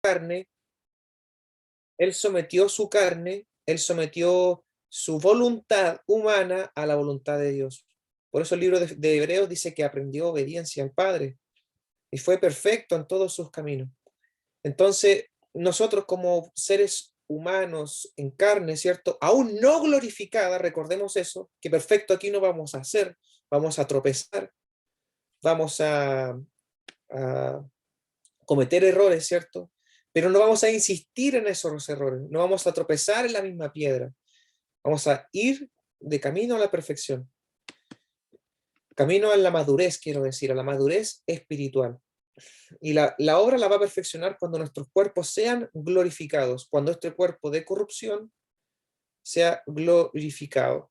carne, Él sometió su carne, Él sometió su voluntad humana a la voluntad de Dios. Por eso el libro de Hebreos dice que aprendió obediencia al Padre y fue perfecto en todos sus caminos. Entonces, nosotros como seres humanos en carne, ¿cierto? Aún no glorificada, recordemos eso, que perfecto aquí no vamos a hacer, vamos a tropezar, vamos a cometer errores, ¿cierto? Pero no vamos a insistir en esos errores, no vamos a tropezar en la misma piedra, vamos a ir de camino a la perfección, camino a la madurez, quiero decir, a la madurez espiritual. Y la obra la va a perfeccionar cuando nuestros cuerpos sean glorificados, cuando este cuerpo de corrupción sea glorificado.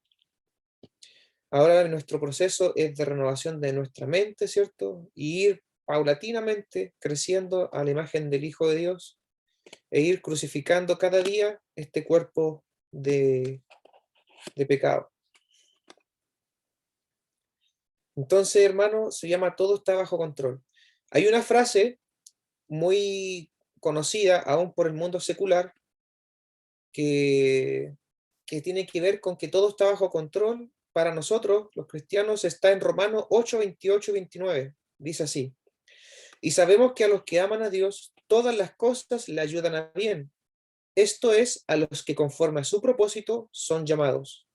Ahora nuestro proceso es de renovación de nuestra mente, ¿cierto? Y ir paulatinamente creciendo a la imagen del Hijo de Dios e ir crucificando cada día este cuerpo de pecado. Entonces, hermano, se llama todo está bajo control. Hay una frase muy conocida aún por el mundo secular que, que tiene que ver con que todo está bajo control. Para nosotros, los cristianos, está en Romanos 8, 28 y 29. Dice así: y sabemos que a los que aman a Dios, todas las cosas le ayudan a bien. Esto es, a los que conforme a su propósito son llamados.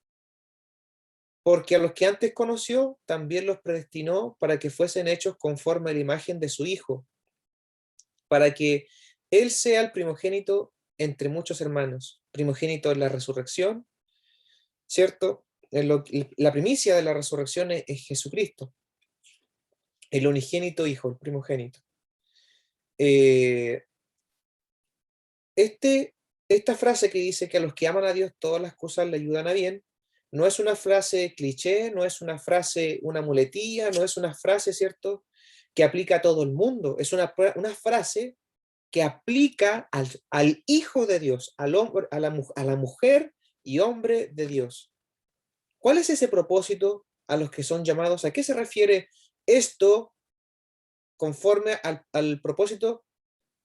Porque a los que antes conoció, también los predestinó para que fuesen hechos conforme a la imagen de su Hijo, para que Él sea el primogénito entre muchos hermanos, primogénito en la resurrección, ¿cierto? La primicia de la resurrección es Jesucristo, el unigénito Hijo, el primogénito. Eh, esta frase que dice que a los que aman a Dios todas las cosas le ayudan a bien, no es una frase cliché, no es una frase, una muletilla, no es una frase, ¿cierto?, que aplica a todo el mundo, es una frase que aplica al Hijo de Dios, al hombre, a la mujer y hombre de Dios. ¿Cuál es ese propósito a los que son llamados? ¿A qué se refiere esto conforme al propósito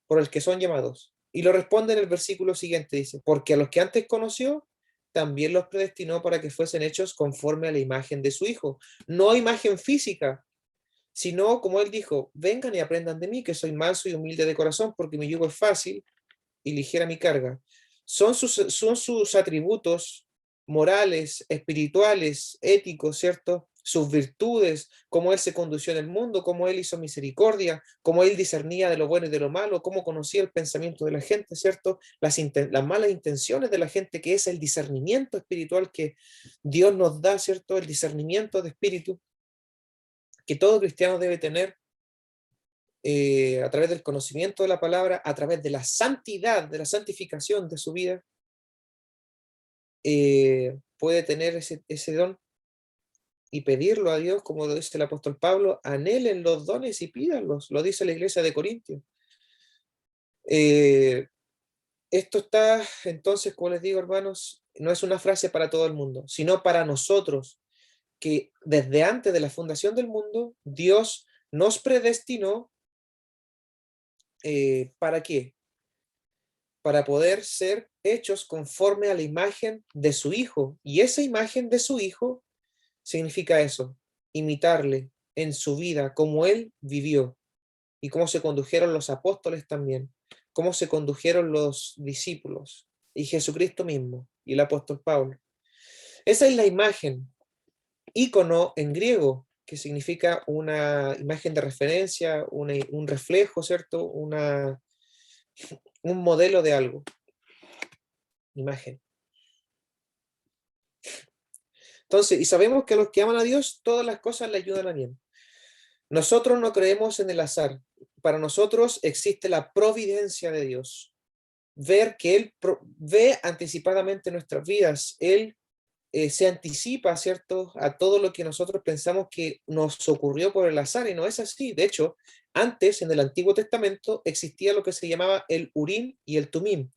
por el que son llamados? Y lo responde en el versículo siguiente, dice, porque a los que antes conoció, también los predestinó para que fuesen hechos conforme a la imagen de su Hijo. No imagen física, sino, como él dijo, vengan y aprendan de mí, que soy manso y humilde de corazón, porque mi yugo es fácil y ligera mi carga. Son sus atributos morales, espirituales, éticos, ¿cierto? Sus virtudes, cómo él se condució en el mundo, cómo él hizo misericordia, cómo él discernía de lo bueno y de lo malo, cómo conocía el pensamiento de la gente, ¿cierto? Las malas intenciones de la gente, que es el discernimiento espiritual que Dios nos da, ¿cierto? El discernimiento de espíritu que todo cristiano debe tener a través del conocimiento de la palabra, a través de la santidad, de la santificación de su vida, puede tener ese don y pedirlo a Dios, como lo dice el apóstol Pablo, anhelen los dones y pídanlos, lo dice la iglesia de Corintios. Esto está, entonces, como les digo, hermanos, no es una frase para todo el mundo, sino para nosotros, que desde antes de la fundación del mundo, Dios nos predestinó. ¿Para qué? Para poder ser hechos conforme a la imagen de su Hijo. Y esa imagen de su Hijo significa eso, imitarle en su vida, como Él vivió y cómo se condujeron los apóstoles también, cómo se condujeron los discípulos y Jesucristo mismo y el apóstol Pablo. Esa es la imagen, ícono en griego, que significa una imagen de referencia, un reflejo, ¿cierto? Un modelo de algo. Imagen. Entonces, y sabemos que a los que aman a Dios, todas las cosas le ayudan a bien. Nosotros no creemos en el azar. Para nosotros existe la providencia de Dios. Ver que Él ve anticipadamente nuestras vidas. Él se anticipa, ¿cierto?, a todo lo que nosotros pensamos que nos ocurrió por el azar, y no es así. De hecho, antes, en el Antiguo Testamento, existía lo que se llamaba el Urim y el Tumim.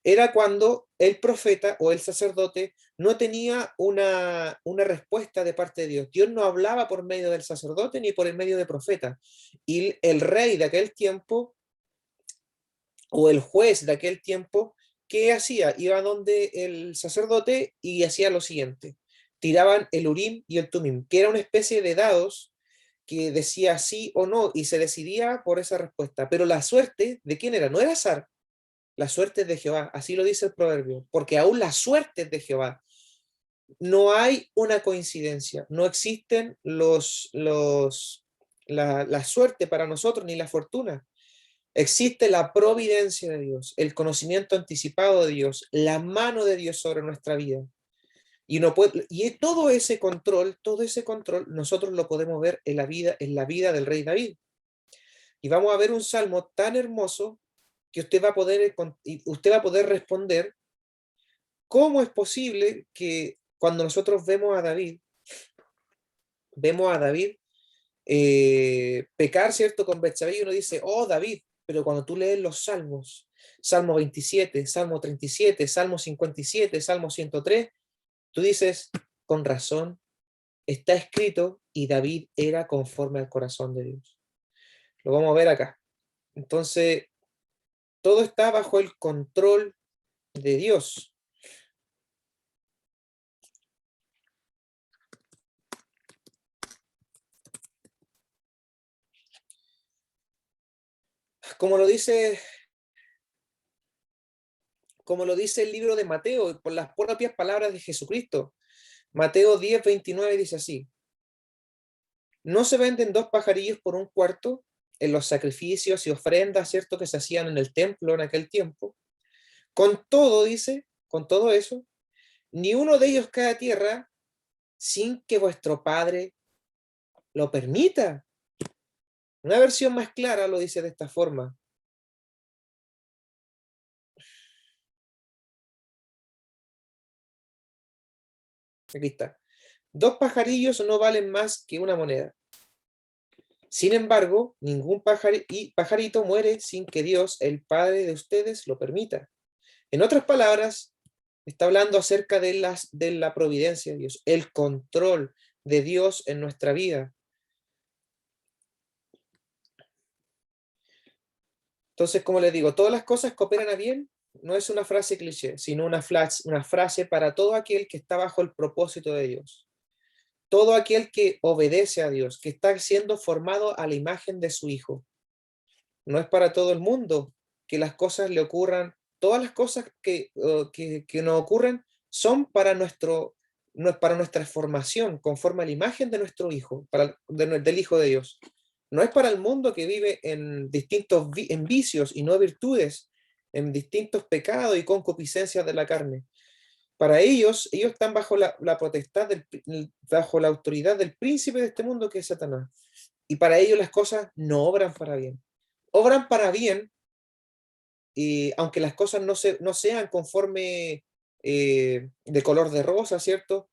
Era cuando el profeta o el sacerdote no tenía una respuesta de parte de Dios. Dios no hablaba por medio del sacerdote ni por el medio de profeta. Y el rey de aquel tiempo o el juez de aquel tiempo, ¿qué hacía? Iba donde el sacerdote y hacía lo siguiente. Tiraban el Urim y el Tumim, que era una especie de dados que decía sí o no y se decidía por esa respuesta. Pero la suerte, ¿de quién era? No era azar, la suerte es de Jehová, así lo dice el proverbio, porque aún la suerte es de Jehová. No hay una coincidencia, no existen la suerte para nosotros ni la fortuna. Existe la providencia de Dios, el conocimiento anticipado de Dios, la mano de Dios sobre nuestra vida. Y todo ese control, nosotros lo podemos ver en la vida del rey David. Y vamos a ver un salmo tan hermoso que usted va a poder responder cómo es posible que cuando nosotros vemos a David pecar, ¿cierto? Con Betsabé y uno dice, oh David, pero cuando tú lees los salmos, Salmo 27, Salmo 37, Salmo 57, Salmo 103, tú dices, con razón, está escrito y David era conforme al corazón de Dios. Lo vamos a ver acá. Entonces, todo está bajo el control de Dios. Como lo dice, como lo dice el libro de Mateo, por las propias palabras de Jesucristo. Mateo 10:29 dice así: ¿no se venden dos pajarillos por un cuarto en los sacrificios y ofrendas, cierto, que se hacían en el templo en aquel tiempo? Con todo, dice, con todo eso, ni uno de ellos cae a tierra sin que vuestro Padre lo permita. Una versión más clara lo dice de esta forma. Aquí está. Dos pajarillos no valen más que una moneda. Sin embargo, ningún pajarito muere sin que Dios, el Padre de ustedes, lo permita. En otras palabras, está hablando acerca de la providencia de Dios, el control de Dios en nuestra vida. Entonces, como les digo, todas las cosas cooperan a bien, no es una frase cliché, sino una frase para todo aquel que está bajo el propósito de Dios. Todo aquel que obedece a Dios, que está siendo formado a la imagen de su Hijo. No es para todo el mundo que las cosas le ocurran. Todas las cosas que nos ocurren son para para nuestra formación, conforme a la imagen de nuestro Hijo, del Hijo de Dios. No es para el mundo que vive en en vicios y no virtudes, en distintos pecados y concupiscencias de la carne. Para ellos están bajo la potestad, bajo la autoridad del príncipe de este mundo que es Satanás. Y para ellos las cosas no obran para bien. Obran para bien, aunque las cosas no sean conforme de color de rosa, ¿cierto?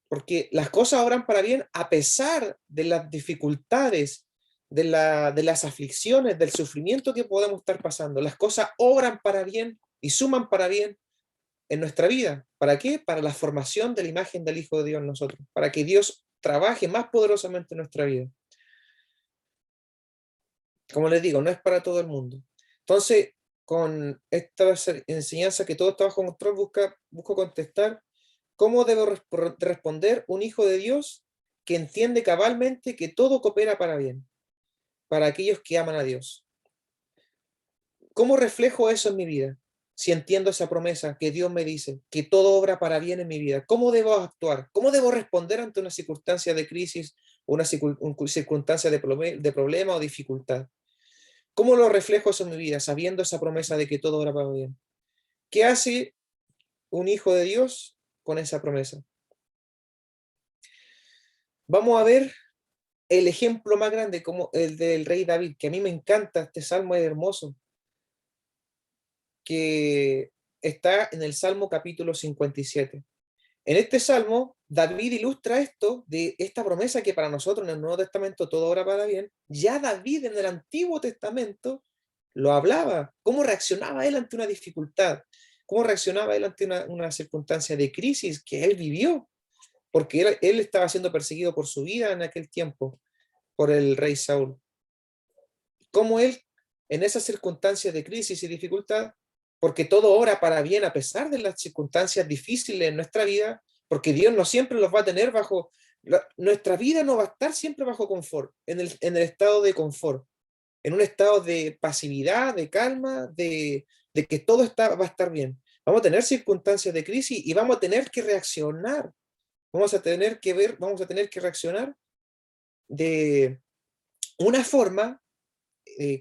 Porque las cosas obran para bien a pesar de las dificultades, de las aflicciones, del sufrimiento que podemos estar pasando. Las cosas obran para bien y suman para bien en nuestra vida. ¿Para qué? Para la formación de la imagen del Hijo de Dios en nosotros, para que Dios trabaje más poderosamente en nuestra vida. Como les digo, no es para todo el mundo. Entonces, con esta enseñanza que todo está bajo control, busco contestar cómo debe responder un hijo de Dios que entiende cabalmente que todo coopera para bien, para aquellos que aman a Dios. ¿Cómo reflejo eso en mi vida? Si entiendo esa promesa que Dios me dice, que todo obra para bien en mi vida, ¿cómo debo actuar? ¿Cómo debo responder ante una circunstancia de crisis, una circunstancia de problema o dificultad? ¿Cómo lo reflejo eso en mi vida, sabiendo esa promesa de que todo obra para bien? ¿Qué hace un hijo de Dios con esa promesa? Vamos a ver el ejemplo más grande, como el del rey David, que a mí me encanta, este salmo es hermoso, que está en el Salmo capítulo 57. En este salmo, David ilustra esto, de esta promesa que para nosotros en el Nuevo Testamento todo obra para bien. Ya David en el Antiguo Testamento lo hablaba. ¿Cómo reaccionaba él ante una dificultad? ¿Cómo reaccionaba él ante una circunstancia de crisis que él vivió? Porque él estaba siendo perseguido por su vida en aquel tiempo, por el rey Saúl. ¿Cómo él en esas circunstancias de crisis y dificultad, porque todo obra para bien a pesar de las circunstancias difíciles en nuestra vida, porque Dios no siempre los va a tener bajo, nuestra vida no va a estar siempre bajo confort, en el estado de confort, en un estado de pasividad, de calma, de que todo va a estar bien. Vamos a tener circunstancias de crisis y vamos a tener que reaccionar. Vamos a tener que ver, vamos a tener que reaccionar de una forma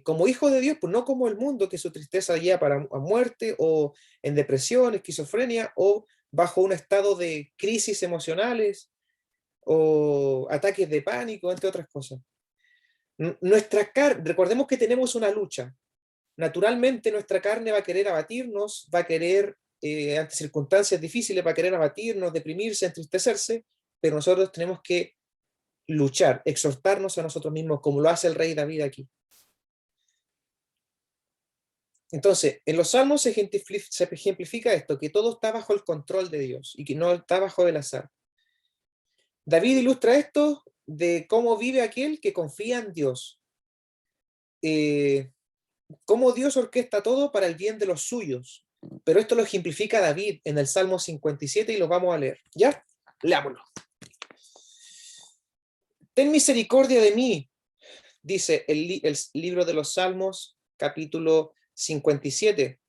como hijo de Dios, pues no como el mundo, que su tristeza lleva a muerte o en depresión, esquizofrenia o bajo un estado de crisis emocionales o ataques de pánico, entre otras cosas. Nuestra carne, recordemos que tenemos una lucha. Naturalmente nuestra carne va a querer abatirnos, va a querer, ante circunstancias difíciles, va a querer abatirnos, deprimirse, entristecerse, pero nosotros tenemos que luchar, exhortarnos a nosotros mismos, como lo hace el rey David aquí. Entonces, en los salmos se ejemplifica esto, que todo está bajo el control de Dios y que no está bajo el azar. David ilustra esto de cómo vive aquel que confía en Dios. Cómo Dios orquesta todo para el bien de los suyos. Pero esto lo ejemplifica David en el Salmo 57 y lo vamos a leer. ¿Ya? Leámoslo. Ten misericordia de mí, dice el libro de los Salmos, capítulo 57.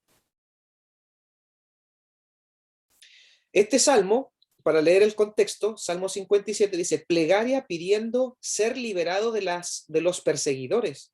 Este salmo, para leer el contexto, Salmo 57 dice, plegaria pidiendo ser liberado de los perseguidores.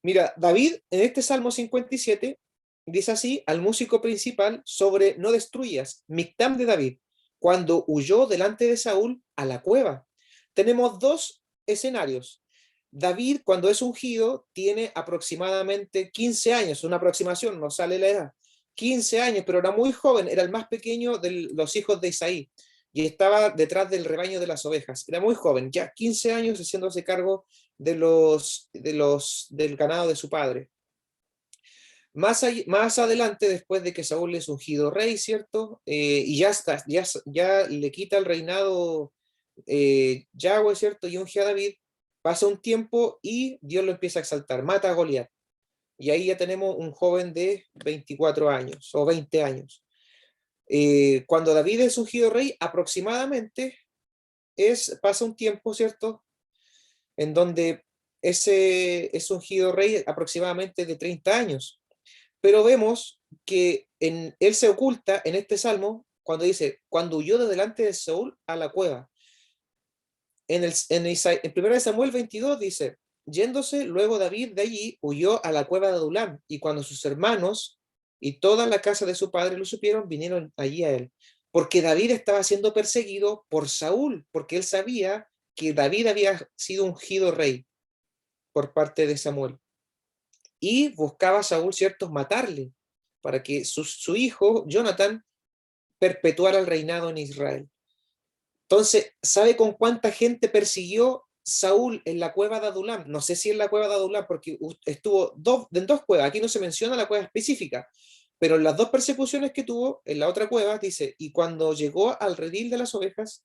Mira, David en este Salmo 57 dice así al músico principal sobre no destruyas, Mictam de David, cuando huyó delante de Saúl a la cueva. Tenemos dos escenarios. David, cuando es ungido, tiene aproximadamente 15 años, una aproximación, no sale la edad. 15 años, pero era muy joven, era el más pequeño de los hijos de Isaí y estaba detrás del rebaño de las ovejas. Era muy joven, ya 15 años haciéndose cargo del ganado de su padre. Más adelante, después de que Saúl es ungido rey, ¿cierto? Y ya le quita el reinado Yahweh, ¿cierto? Y unge a David, pasa un tiempo y Dios lo empieza a exaltar, mata a Goliat. Y ahí ya tenemos un joven de 24 años o 20 años. Cuando David es ungido rey, aproximadamente pasa un tiempo, ¿cierto? En donde ese es ungido rey aproximadamente de 30 años. Pero vemos que él se oculta en este salmo cuando dice, cuando huyó de delante de Saúl a la cueva. En 1 Samuel 22 dice, yéndose luego David de allí, huyó a la cueva de Adulam, y cuando sus hermanos y toda la casa de su padre lo supieron, vinieron allí a él. Porque David estaba siendo perseguido por Saúl, porque él sabía que David había sido ungido rey por parte de Samuel. Y buscaba a Saúl, ¿cierto?, matarle, para que su hijo, Jonathan, perpetuara el reinado en Israel. Entonces, ¿sabe con cuánta gente persiguió Saúl en la cueva de Adulam? No sé si en la cueva de Adulam, porque estuvo en dos cuevas. Aquí no se menciona la cueva específica, pero en las dos persecuciones que tuvo, en la otra cueva, dice, y cuando llegó al redil de las ovejas,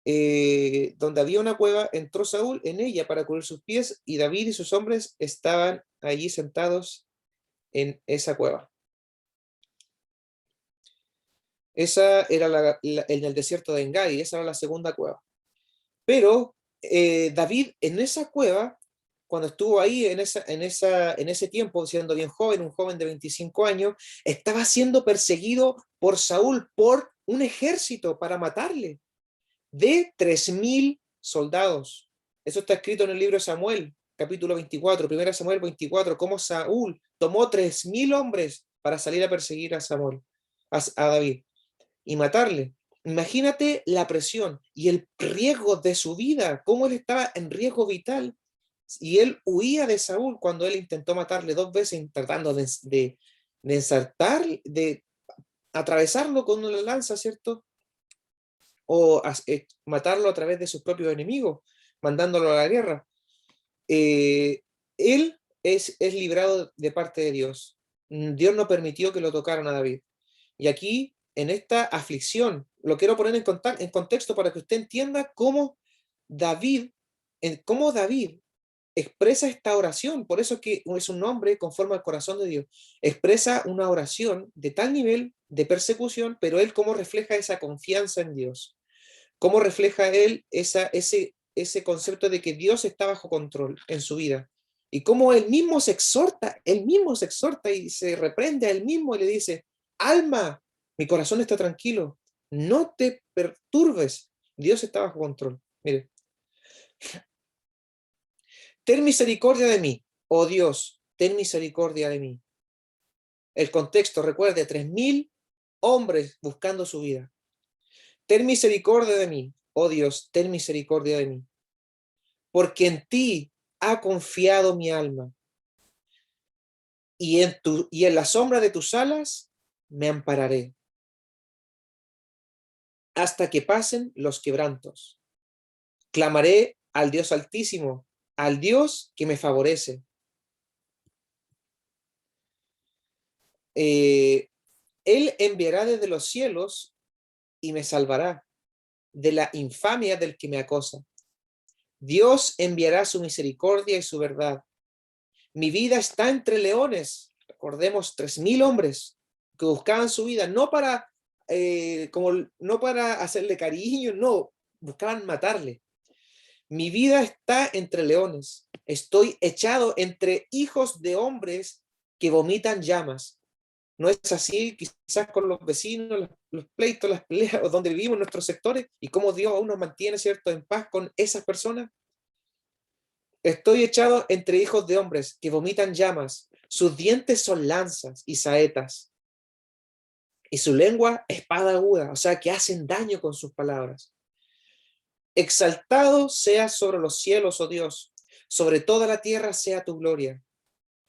donde había una cueva, entró Saúl en ella para cubrir sus pies, y David y sus hombres estaban allí sentados en esa cueva. Esa era en el desierto de Engadi, esa era la segunda cueva. Pero David en esa cueva, cuando estuvo ahí en ese tiempo, siendo bien joven, un joven de 25 años, estaba siendo perseguido por Saúl, por un ejército para matarle, de 3.000 soldados. Eso está escrito en el libro de Samuel, capítulo 24, 1 Samuel 24, cómo Saúl tomó 3.000 hombres para salir a perseguir a David y matarle. Imagínate la presión y el riesgo de su vida, cómo él estaba en riesgo vital. Y él huía de Saúl cuando él intentó matarle dos veces, tratando de ensartar, de atravesarlo con una lanza, ¿cierto? O matarlo a través de sus propios enemigos, mandándolo a la guerra. Él es librado de parte de Dios. Dios no permitió que lo tocaran a David. Y aquí, en esta aflicción, lo quiero poner en contexto para que usted entienda cómo David expresa esta oración, por eso es que es un nombre conforme al corazón de Dios. Expresa una oración de tal nivel de persecución, pero él cómo refleja esa confianza en Dios. Cómo refleja él ese concepto de que Dios está bajo control en su vida. Y cómo él mismo se exhorta y se reprende a él mismo y le dice, alma, mi corazón está tranquilo, no te perturbes, Dios está bajo control. Mire, ten misericordia de mí, oh Dios, ten misericordia de mí. El contexto, recuerde, 3.000 hombres buscando su vida. Ten misericordia de mí, oh Dios, ten misericordia de mí. Porque en ti ha confiado mi alma, y en la sombra de tus alas me ampararé, hasta que pasen los quebrantos. Clamaré al Dios Altísimo, al Dios que me favorece. Él enviará desde los cielos y me salvará de la infamia del que me acosa. Dios enviará su misericordia y su verdad. Mi vida está entre leones. Recordemos, 3.000 hombres que buscaban su vida, no para hacerle cariño, no, buscaban matarle. Mi vida está entre leones. Estoy echado entre hijos de hombres que vomitan llamas. ¿No es así quizás con los vecinos, los pleitos, las peleas, o donde vivimos en nuestros sectores, y cómo Dios aún nos mantiene, cierto, en paz con esas personas? Estoy echado entre hijos de hombres que vomitan llamas. Sus dientes son lanzas y saetas, y su lengua espada aguda, o sea, que hacen daño con sus palabras. Exaltado sea sobre los cielos, oh Dios, sobre toda la tierra sea tu gloria.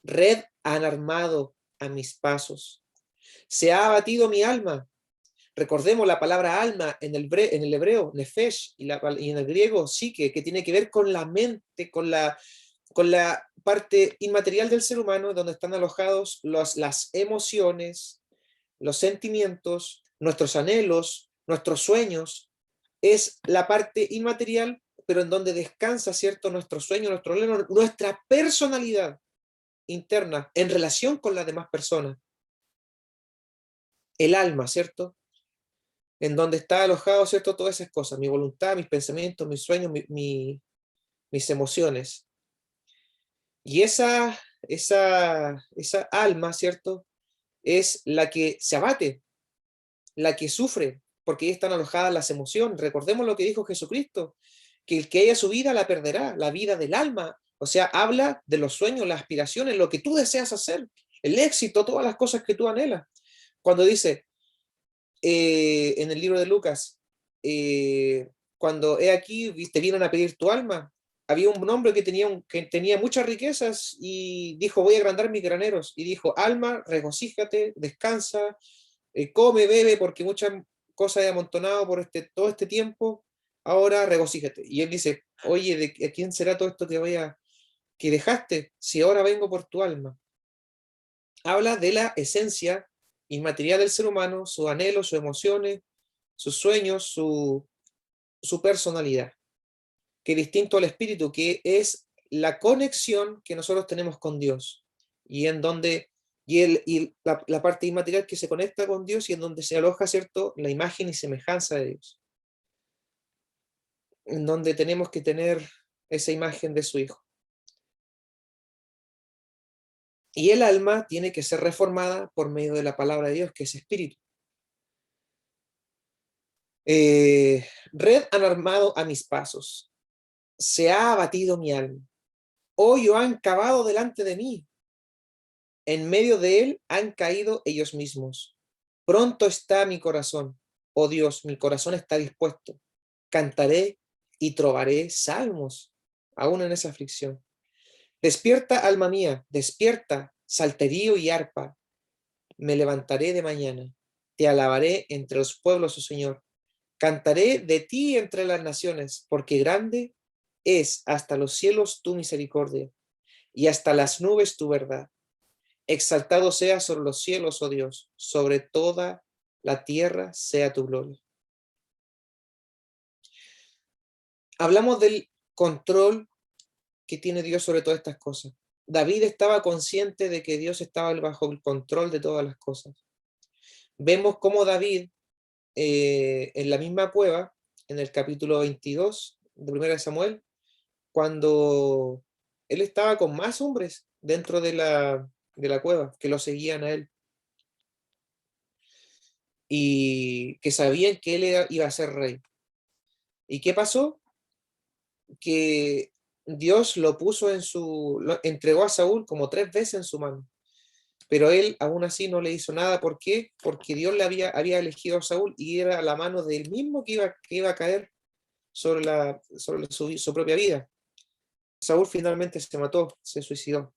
Red han armado a mis pasos. Se ha abatido mi alma. Recordemos la palabra alma en el hebreo, nefesh, y en el griego, psique, que tiene que ver con la mente, con la parte inmaterial del ser humano, donde están alojados las emociones, los sentimientos, nuestros anhelos, nuestros sueños. Es la parte inmaterial, pero en donde descansa, ¿cierto?, nuestro sueño, nuestro anhelo, nuestra personalidad interna en relación con las demás personas. El alma, ¿cierto? En donde está alojado, ¿cierto?, todas esas cosas, mi voluntad, mis pensamientos, mis sueños, mis emociones. Y esa alma, ¿cierto?, es la que se abate, la que sufre, porque ahí están alojadas las emociones. Recordemos lo que dijo Jesucristo, que el que haya su vida la perderá, la vida del alma. O sea, habla de los sueños, las aspiraciones, lo que tú deseas hacer, el éxito, todas las cosas que tú anhelas. Cuando dice en el libro de Lucas, cuando he aquí, te vienen a pedir tu alma, había un hombre que tenía muchas riquezas y dijo, voy a agrandar mis graneros. Y dijo, alma, regocíjate, descansa, come, bebe, porque muchas cosas he amontonado por todo este tiempo, ahora regocíjate. Y él dice, oye, ¿de quién será todo esto que dejaste, si ahora vengo por tu alma? Habla de la esencia inmaterial del ser humano, sus anhelos, sus emociones, sus sueños, su personalidad, que es distinto al espíritu, que es la conexión que nosotros tenemos con Dios, y en donde la parte inmaterial que se conecta con Dios y en donde se aloja, ¿cierto?, la imagen y semejanza de Dios, en donde tenemos que tener esa imagen de su Hijo. Y el alma tiene que ser reformada por medio de la palabra de Dios, que es espíritu. Red han armado a mis pasos, se ha abatido mi alma. Hoyo han cavado delante de mí, en medio de él han caído ellos mismos. Pronto está mi corazón, oh Dios, mi corazón está dispuesto. Cantaré y trovaré salmos, aún en esa aflicción. Despierta, alma mía, despierta, salterio y arpa. Me levantaré de mañana, te alabaré entre los pueblos, oh Señor. Cantaré de ti entre las naciones, porque grande es hasta los cielos tu misericordia y hasta las nubes tu verdad. Exaltado sea sobre los cielos, oh Dios, sobre toda la tierra sea tu gloria. Hablamos del control que tiene Dios sobre todas estas cosas. David estaba consciente de que Dios estaba bajo el control de todas las cosas. Vemos cómo David, en la misma cueva, en el capítulo 22 de 1 Samuel, cuando él estaba con más hombres dentro de la cueva que lo seguían a él y que sabían que él iba a ser rey. ¿Y qué pasó? Que Dios lo puso lo entregó a Saúl como 3 veces en su mano. Pero él aún así no le hizo nada. ¿Por qué? Porque Dios le había elegido a Saúl y era la mano del mismo que iba a caer sobre su propia vida. Saúl finalmente se mató, se suicidó.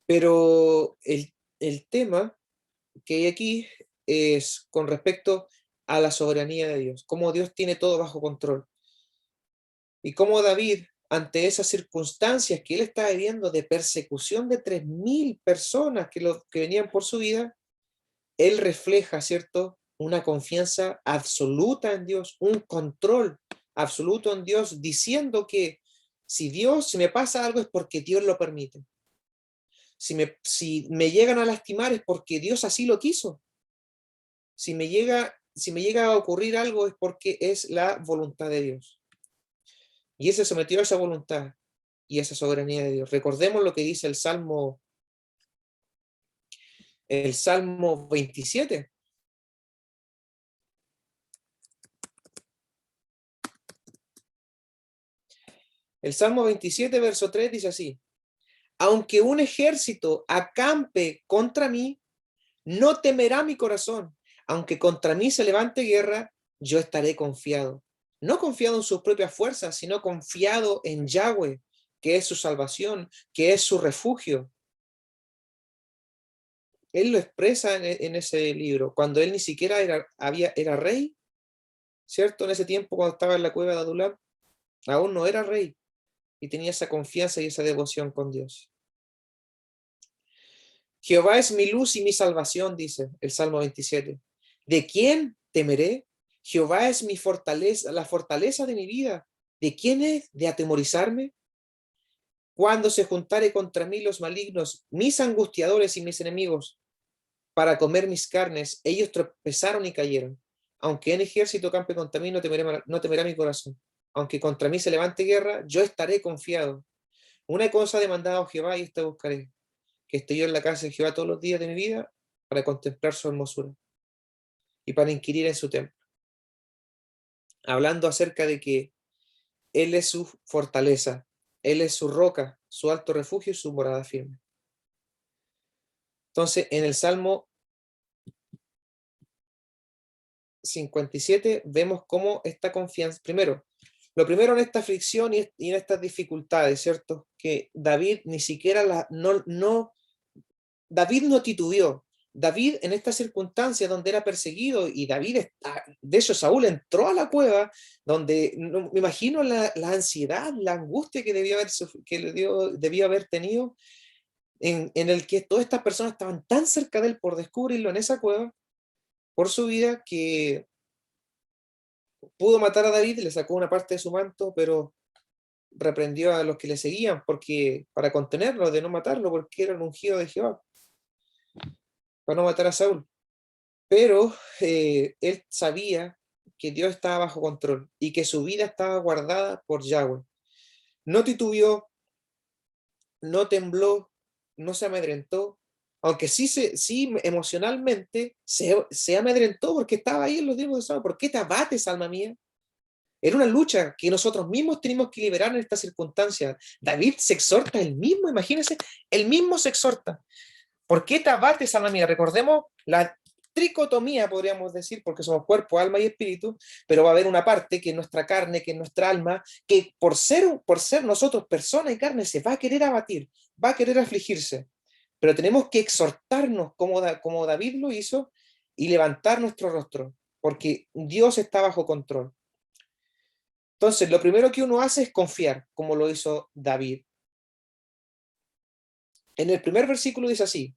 Pero el tema que hay aquí es con respecto a la soberanía de Dios, cómo Dios tiene todo bajo control. Y cómo David, ante esas circunstancias que él estaba viviendo de persecución de 3.000 personas que venían por su vida, él refleja, ¿cierto?, una confianza absoluta en Dios, un control absoluto en Dios, diciendo que si me pasa algo es porque Dios lo permite. Si me llegan a lastimar es porque Dios así lo quiso. Si me llega a ocurrir algo es porque es la voluntad de Dios. Y él se sometió a esa voluntad y a esa soberanía de Dios. Recordemos lo que dice el Salmo 27. El Salmo 27, verso 3 dice así: aunque un ejército acampe contra mí, no temerá mi corazón. Aunque contra mí se levante guerra, yo estaré confiado. No confiado en sus propias fuerzas, sino confiado en Yahweh, que es su salvación, que es su refugio. Él lo expresa en ese libro, cuando él ni siquiera era rey, ¿cierto? En ese tiempo, cuando estaba en la cueva de Adulam, aún no era rey, y tenía esa confianza y esa devoción con Dios. Jehová es mi luz y mi salvación, dice el Salmo 27. ¿De quién temeré? Jehová es mi fortaleza, la fortaleza de mi vida. ¿De quién es de atemorizarme? Cuando se juntare contra mí los malignos, mis angustiadores y mis enemigos, para comer mis carnes, ellos tropezaron y cayeron. Aunque en ejército campe contra mí, no temerá mi corazón. Aunque contra mí se levante guerra, yo estaré confiado. Una cosa he demandado a Jehová y esta buscaré, que esté yo en la casa de Jehová todos los días de mi vida para contemplar su hermosura y para inquirir en su templo. Hablando acerca de que Él es su fortaleza, Él es su roca, su alto refugio y su morada firme. Entonces, en el Salmo 57 vemos cómo esta confianza, lo primero en esta aflicción y en estas dificultades, ¿cierto? Que David ni siquiera David no titubeó. David en esta circunstancia donde era perseguido y David, de hecho Saúl entró a la cueva donde me imagino la ansiedad, la angustia que debió haber tenido en el que todas estas personas estaban tan cerca de él por descubrirlo en esa cueva por su vida que pudo matar a David, le sacó una parte de su manto, pero reprendió a los que le seguían para contenerlo, de no matarlo, porque era un ungido de Jehová, para no matar a Saúl. Pero él sabía que Dios estaba bajo control y que su vida estaba guardada por Yahweh. No titubeó, no tembló, no se amedrentó, aunque sí emocionalmente se amedrentó porque estaba ahí en los días de Saúl. ¿Por qué te abates, alma mía? Era una lucha que nosotros mismos tenemos que liberar en estas circunstancias. David se exhorta él mismo, imagínense, él mismo se exhorta. ¿Por qué te abates, alma mía? Recordemos la tricotomía, podríamos decir, porque somos cuerpo, alma y espíritu, pero va a haber una parte que es nuestra carne, que es nuestra alma, que por ser nosotros persona y carne se va a querer abatir, va a querer afligirse. Pero tenemos que exhortarnos como David lo hizo y levantar nuestro rostro, porque Dios está bajo control. Entonces, lo primero que uno hace es confiar, como lo hizo David. En el primer versículo dice así: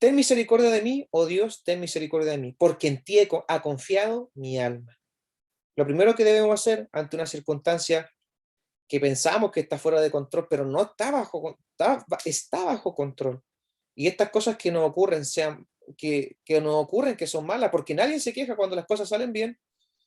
ten misericordia de mí, oh Dios, ten misericordia de mí, porque en ti ha confiado mi alma. Lo primero que debemos hacer ante una circunstancia que pensamos que está fuera de control, pero no está bajo control. Y estas cosas que nos ocurren, que nos ocurren, que son malas, porque nadie se queja cuando las cosas salen bien,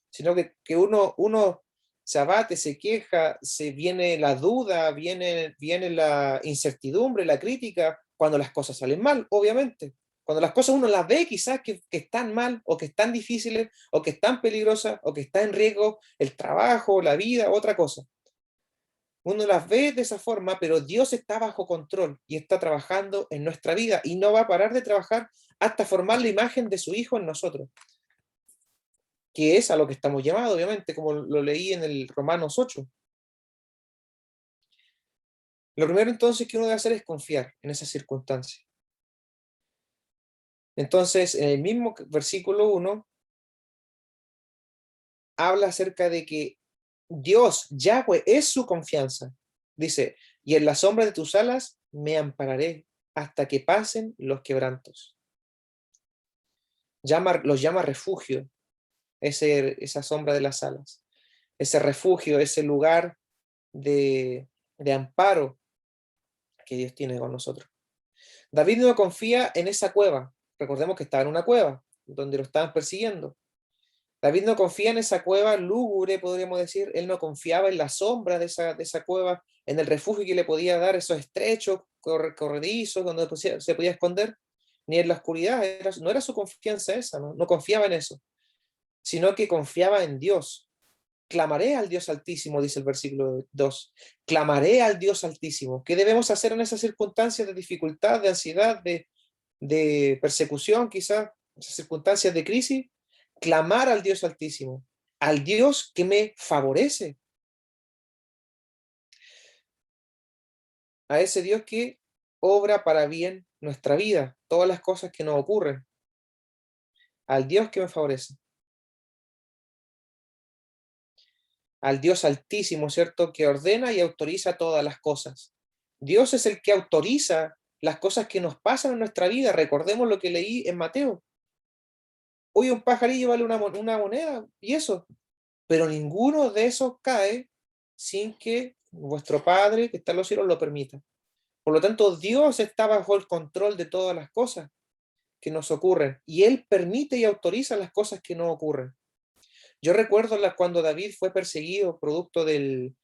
sino que uno se abate, se queja, se viene la duda, viene la incertidumbre, la crítica, cuando las cosas salen mal, obviamente. Cuando las cosas uno las ve quizás que están mal, o que están difíciles, o que están peligrosas, o que está en riesgo el trabajo, la vida, otra cosa. Uno las ve de esa forma, pero Dios está bajo control y está trabajando en nuestra vida y no va a parar de trabajar hasta formar la imagen de su Hijo en nosotros, que es a lo que estamos llamados, obviamente, como lo leí en el Romanos 8. Lo primero entonces que uno debe hacer es confiar en esas circunstancias. Entonces, en el mismo versículo 1, habla acerca de que Dios, Yahweh, es su confianza. Dice, y en la sombra de tus alas me ampararé hasta que pasen los quebrantos. Los llama refugio, esa sombra de las alas, ese refugio, ese lugar de amparo que Dios tiene con nosotros. David no confía en esa cueva. Recordemos que estaba en una cueva donde lo estaban persiguiendo. David no confía en esa cueva lúgubre, podríamos decir. Él no confiaba en la sombra de esa cueva, en el refugio que le podía dar esos estrechos, corredizos, donde se podía esconder, ni en la oscuridad. No era su confianza esa, no confiaba en eso, sino que confiaba en Dios. Clamaré al Dios Altísimo, dice el versículo 2. Clamaré al Dios Altísimo. ¿Qué debemos hacer en esas circunstancias de dificultad, de ansiedad, de persecución, quizás, esas circunstancias de crisis? Clamar al Dios Altísimo, al Dios que me favorece, a ese Dios que obra para bien nuestra vida, todas las cosas que nos ocurren, al Dios que me favorece, al Dios Altísimo, ¿cierto? Que ordena y autoriza todas las cosas. Dios es el que autoriza las cosas que nos pasan en nuestra vida. Recordemos lo que leí en Mateo. Hoy un pajarillo vale una moneda y eso, pero ninguno de esos cae sin que vuestro Padre que está en los cielos lo permita. Por lo tanto, Dios está bajo el control de todas las cosas que nos ocurren y Él permite y autoriza las cosas que no ocurren. Yo recuerdo cuando David fue perseguido producto de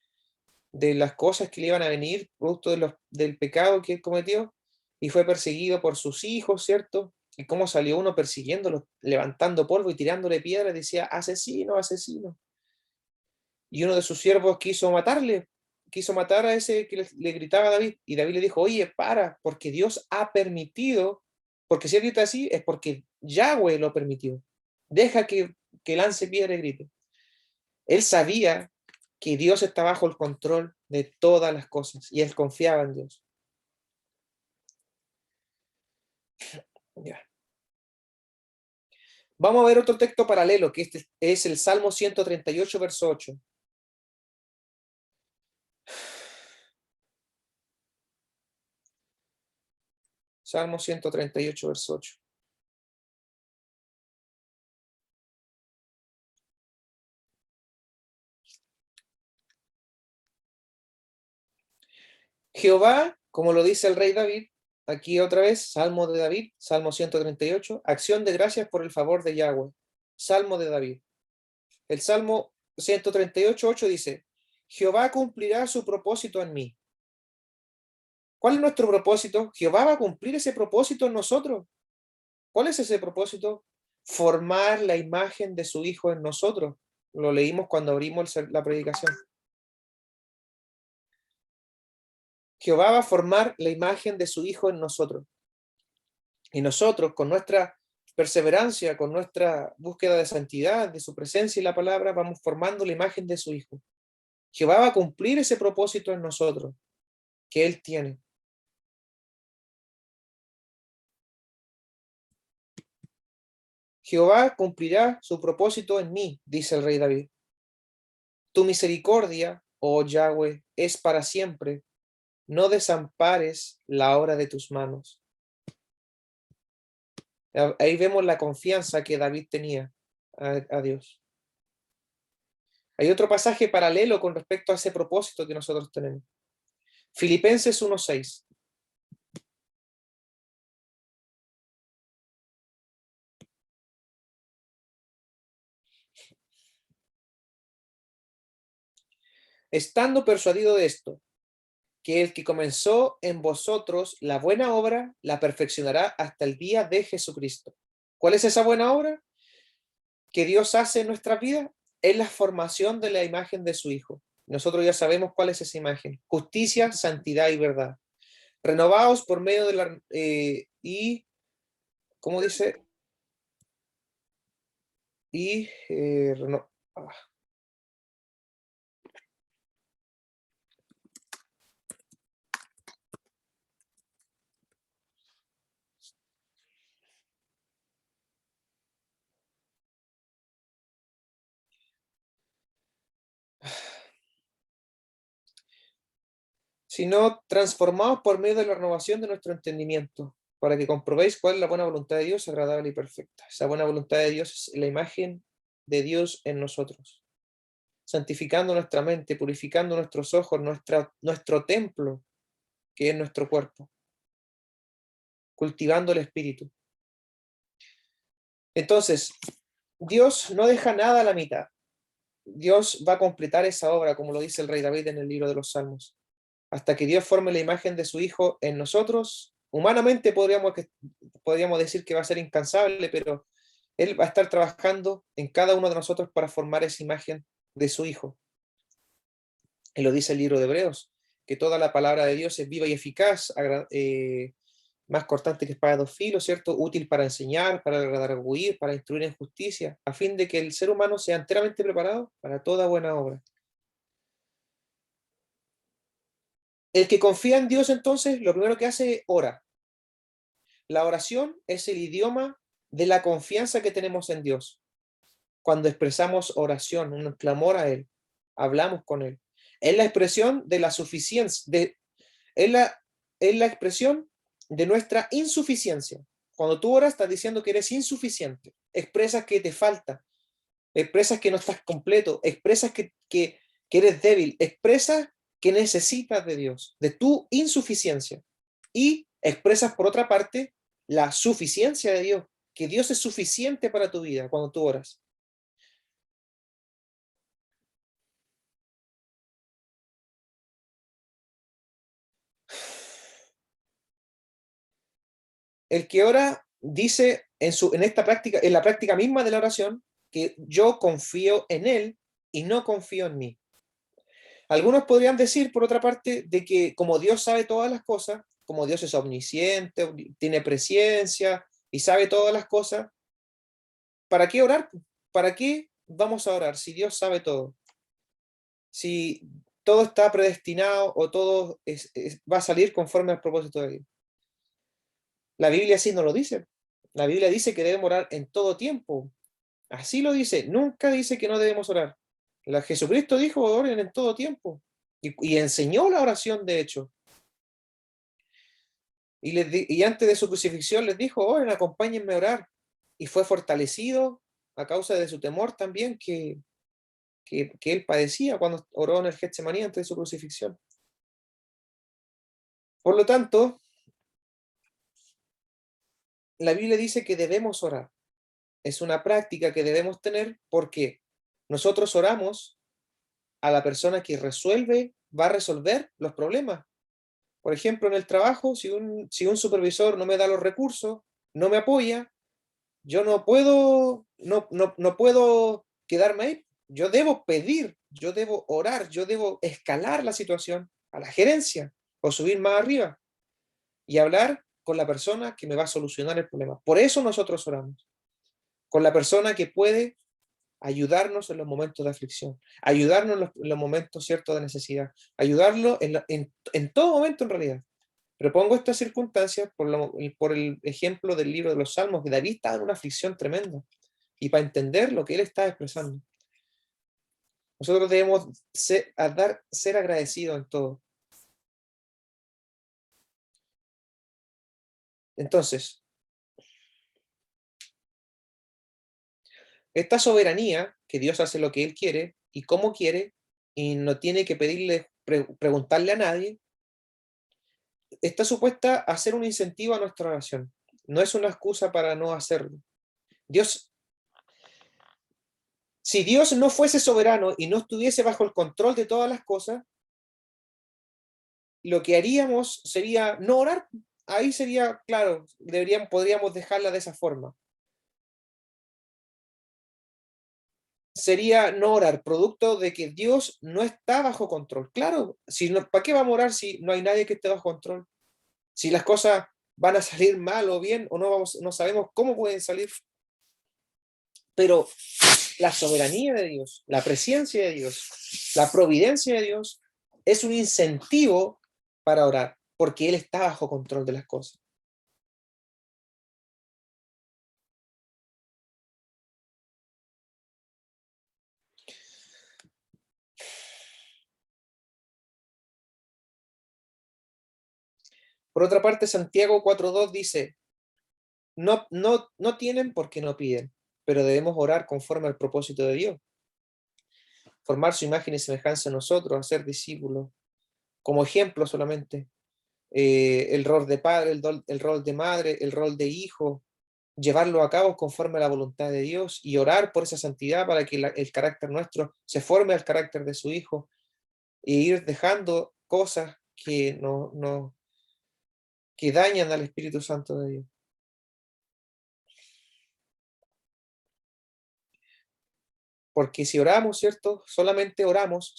las cosas que le iban a venir, producto del pecado que él cometió, y fue perseguido por sus hijos, ¿cierto? Y cómo salió uno persiguiéndolo, levantando polvo y tirándole piedras, decía, asesino, asesino. Y uno de sus siervos quiso matar a ese que le gritaba a David, y David le dijo, oye, para, porque Dios ha permitido, porque si él grita así, es porque Yahweh lo permitió. Deja que lance piedra y grite. Él sabía que Dios está bajo el control de todas las cosas, y él confiaba en Dios. Ya. Vamos a ver otro texto paralelo, que este es el Salmo 138, verso 8. Salmo 138, verso 8. Jehová, como lo dice el rey David, aquí otra vez, Salmo de David, Salmo 138, acción de gracias por el favor de Yahweh, Salmo de David. El Salmo 138, 8 dice, Jehová cumplirá su propósito en mí. ¿Cuál es nuestro propósito? Jehová va a cumplir ese propósito en nosotros. ¿Cuál es ese propósito? Formar la imagen de su Hijo en nosotros. Lo leímos cuando abrimos la predicación. Jehová va a formar la imagen de su Hijo en nosotros. Y nosotros, con nuestra perseverancia, con nuestra búsqueda de santidad, de su presencia y la palabra, vamos formando la imagen de su Hijo. Jehová va a cumplir ese propósito en nosotros que Él tiene. Jehová cumplirá su propósito en mí, dice el rey David. Tu misericordia, oh Yahweh, es para siempre. No desampares la obra de tus manos. Ahí vemos la confianza que David tenía a Dios. Hay otro pasaje paralelo con respecto a ese propósito que nosotros tenemos. Filipenses 1:6. Estando persuadido de esto, que el que comenzó en vosotros la buena obra, la perfeccionará hasta el día de Jesucristo. ¿Cuál es esa buena obra que Dios hace en nuestras vidas? Es la formación de la imagen de su Hijo. Nosotros ya sabemos cuál es esa imagen. Justicia, santidad y verdad. Renovados por medio de la... ¿cómo dice? Y... sino transformados por medio de la renovación de nuestro entendimiento, para que comprobéis cuál es la buena voluntad de Dios, agradable y perfecta. Esa buena voluntad de Dios es la imagen de Dios en nosotros, santificando nuestra mente, purificando nuestros ojos, nuestro templo, que es nuestro cuerpo, cultivando el espíritu. Entonces, Dios no deja nada a la mitad. Dios va a completar esa obra, como lo dice el rey David en el libro de los Salmos. Hasta que Dios forme la imagen de su Hijo en nosotros, humanamente podríamos decir que va a ser incansable, pero Él va a estar trabajando en cada uno de nosotros para formar esa imagen de su Hijo. Y lo dice el libro de Hebreos, que toda la palabra de Dios es viva y eficaz, más cortante que espada de dos filos, ¿cierto? Útil para enseñar, para redarguir, para instruir en justicia, a fin de que el ser humano sea enteramente preparado para toda buena obra. El que confía en Dios, entonces, lo primero que hace es ora. La oración es el idioma de la confianza que tenemos en Dios. Cuando expresamos oración, un clamor a Él, hablamos con Él. Es la expresión de la suficiencia, es la expresión de nuestra insuficiencia. Cuando tú oras, estás diciendo que eres insuficiente. Expresas que te falta, expresas que no estás completo, expresas que eres débil, expresas que necesitas de Dios, de tu insuficiencia. Y expresas, por otra parte, la suficiencia de Dios, que Dios es suficiente para tu vida cuando tú oras. El que ora dice en esta práctica, en la práctica misma de la oración, que yo confío en Él y no confío en mí. Algunos podrían decir, por otra parte, de que como Dios sabe todas las cosas, como Dios es omnisciente, tiene presciencia y sabe todas las cosas, ¿para qué orar? ¿Para qué vamos a orar si Dios sabe todo? Si todo está predestinado o todo va a salir conforme al propósito de Dios. La Biblia así no lo dice. La Biblia dice que debemos orar en todo tiempo. Así lo dice. Nunca dice que no debemos orar. Jesucristo dijo, oren en todo tiempo. Y enseñó la oración, de hecho. Y antes de su crucifixión les dijo, oren, acompáñenme a orar. Y fue fortalecido a causa de su temor también que él padecía cuando oró en el Getsemaní antes de su crucifixión. Por lo tanto, la Biblia dice que debemos orar. Es una práctica que debemos tener porque nosotros oramos a la persona que va a resolver los problemas. Por ejemplo, en el trabajo, si un supervisor no me da los recursos, no me apoya, yo no puedo quedarme ahí. Yo debo pedir, yo debo orar, yo debo escalar la situación a la gerencia o subir más arriba y hablar con la persona que me va a solucionar el problema. Por eso nosotros oramos, con la persona que puede ayudarnos en los momentos de aflicción, ayudarnos en los momentos ciertos de necesidad, ayudarlo en todo momento en realidad. Pero pongo estas circunstancias por el ejemplo del libro de los Salmos, que David estaba en una aflicción tremenda, y para entender lo que él está expresando. Nosotros debemos ser agradecidos en todo. Entonces, esta soberanía, que Dios hace lo que Él quiere, y como quiere, y no tiene que preguntarle a nadie, está supuesta a ser un incentivo a nuestra oración. No es una excusa para no hacerlo. Dios, si Dios no fuese soberano y no estuviese bajo el control de todas las cosas, lo que haríamos sería no orar. Ahí sería, claro, podríamos dejarla de esa forma. Sería no orar, producto de que Dios no está bajo control. Claro, si no, ¿para qué vamos a orar si no hay nadie que esté bajo control? Si las cosas van a salir mal o bien, o no sabemos cómo pueden salir. Pero la soberanía de Dios, la presencia de Dios, la providencia de Dios es un incentivo para orar, porque Él está bajo control de las cosas. Por otra parte, Santiago 4:2 dice, no tienen porque no piden, pero debemos orar conforme al propósito de Dios. Formar su imagen y semejanza en nosotros, hacer discípulos, como ejemplo solamente. El rol de padre, el rol de madre, el rol de hijo, llevarlo a cabo conforme a la voluntad de Dios y orar por esa santidad para que el carácter nuestro se forme al carácter de su hijo e ir dejando cosas que dañan al Espíritu Santo de Dios. Porque si oramos, ¿cierto? Si solamente oramos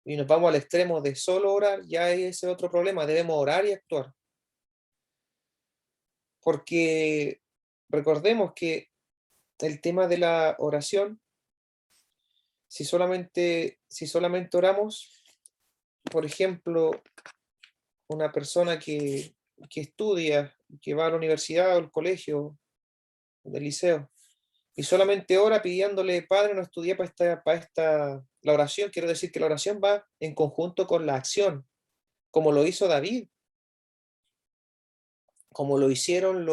y nos vamos al extremo de solo orar, ya hay ese otro problema, debemos orar y actuar. Porque recordemos que el tema de la oración, si solamente oramos, por ejemplo, una persona que estudia, que va a la universidad o al colegio, del liceo, y solamente ora pidiéndole, Padre, no estudié la oración, quiero decir que la oración va en conjunto con la acción, como lo hizo David, como lo hicieron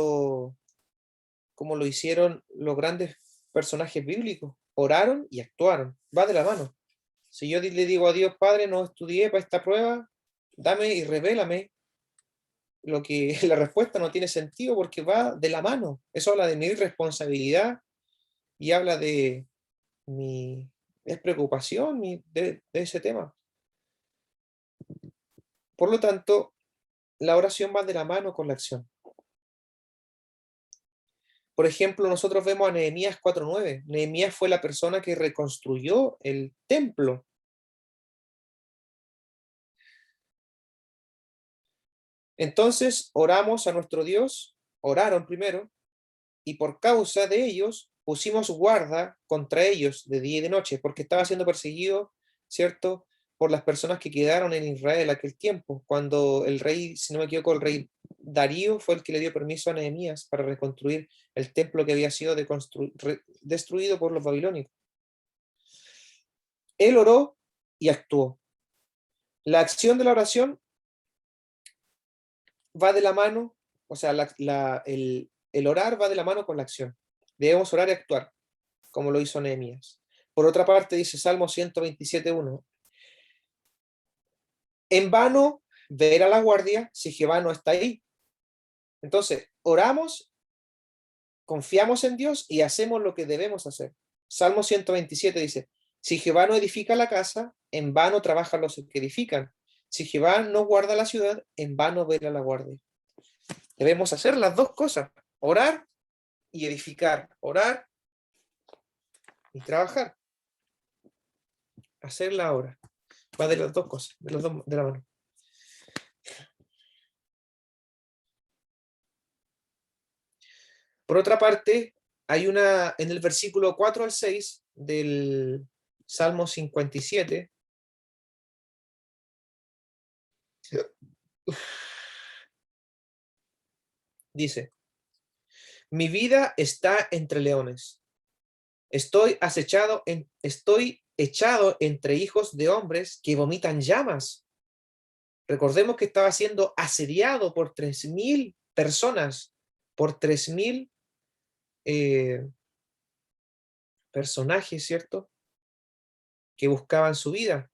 los grandes personajes bíblicos, oraron y actuaron, va de la mano. Si yo le digo a Dios, Padre, no estudié para esta prueba, dame y revélame, lo que la respuesta no tiene sentido porque va de la mano. Eso habla de mi responsabilidad y habla de mi es preocupación de ese tema. Por lo tanto, la oración va de la mano con la acción. Por ejemplo, nosotros vemos a Nehemías 4:9. Nehemías fue la persona que reconstruyó el templo. Entonces, oramos a nuestro Dios, oraron primero, y por causa de ellos pusimos guarda contra ellos de día y de noche, porque estaba siendo perseguido, ¿cierto?, por las personas que quedaron en Israel aquel tiempo, cuando el rey, si no me equivoco, el rey Darío fue el que le dio permiso a Nehemías para reconstruir el templo que había sido destruido por los babilónicos. Él oró y actuó. La acción de la oración va de la mano, o sea, el orar va de la mano con la acción. Debemos orar y actuar, como lo hizo Nehemías. Por otra parte, dice Salmo 127:1, en vano ver a la guardia si Jehová no está ahí. Entonces, oramos, confiamos en Dios y hacemos lo que debemos hacer. Salmo 127 dice, si Jehová no edifica la casa, en vano trabajan los que edifican. Si Jehová no guarda la ciudad, en vano vela la guardia. Debemos hacer las dos cosas, orar y edificar, orar y trabajar. Hacer la obra. Va de las dos cosas, de la mano. Por otra parte, hay en el versículo 4 al 6 del Salmo 57, dice, mi vida está entre leones, estoy echado entre hijos de hombres que vomitan llamas. Recordemos que estaba siendo asediado por 3.000 personas, por 3.000 personajes, ¿cierto? que buscaban su vida.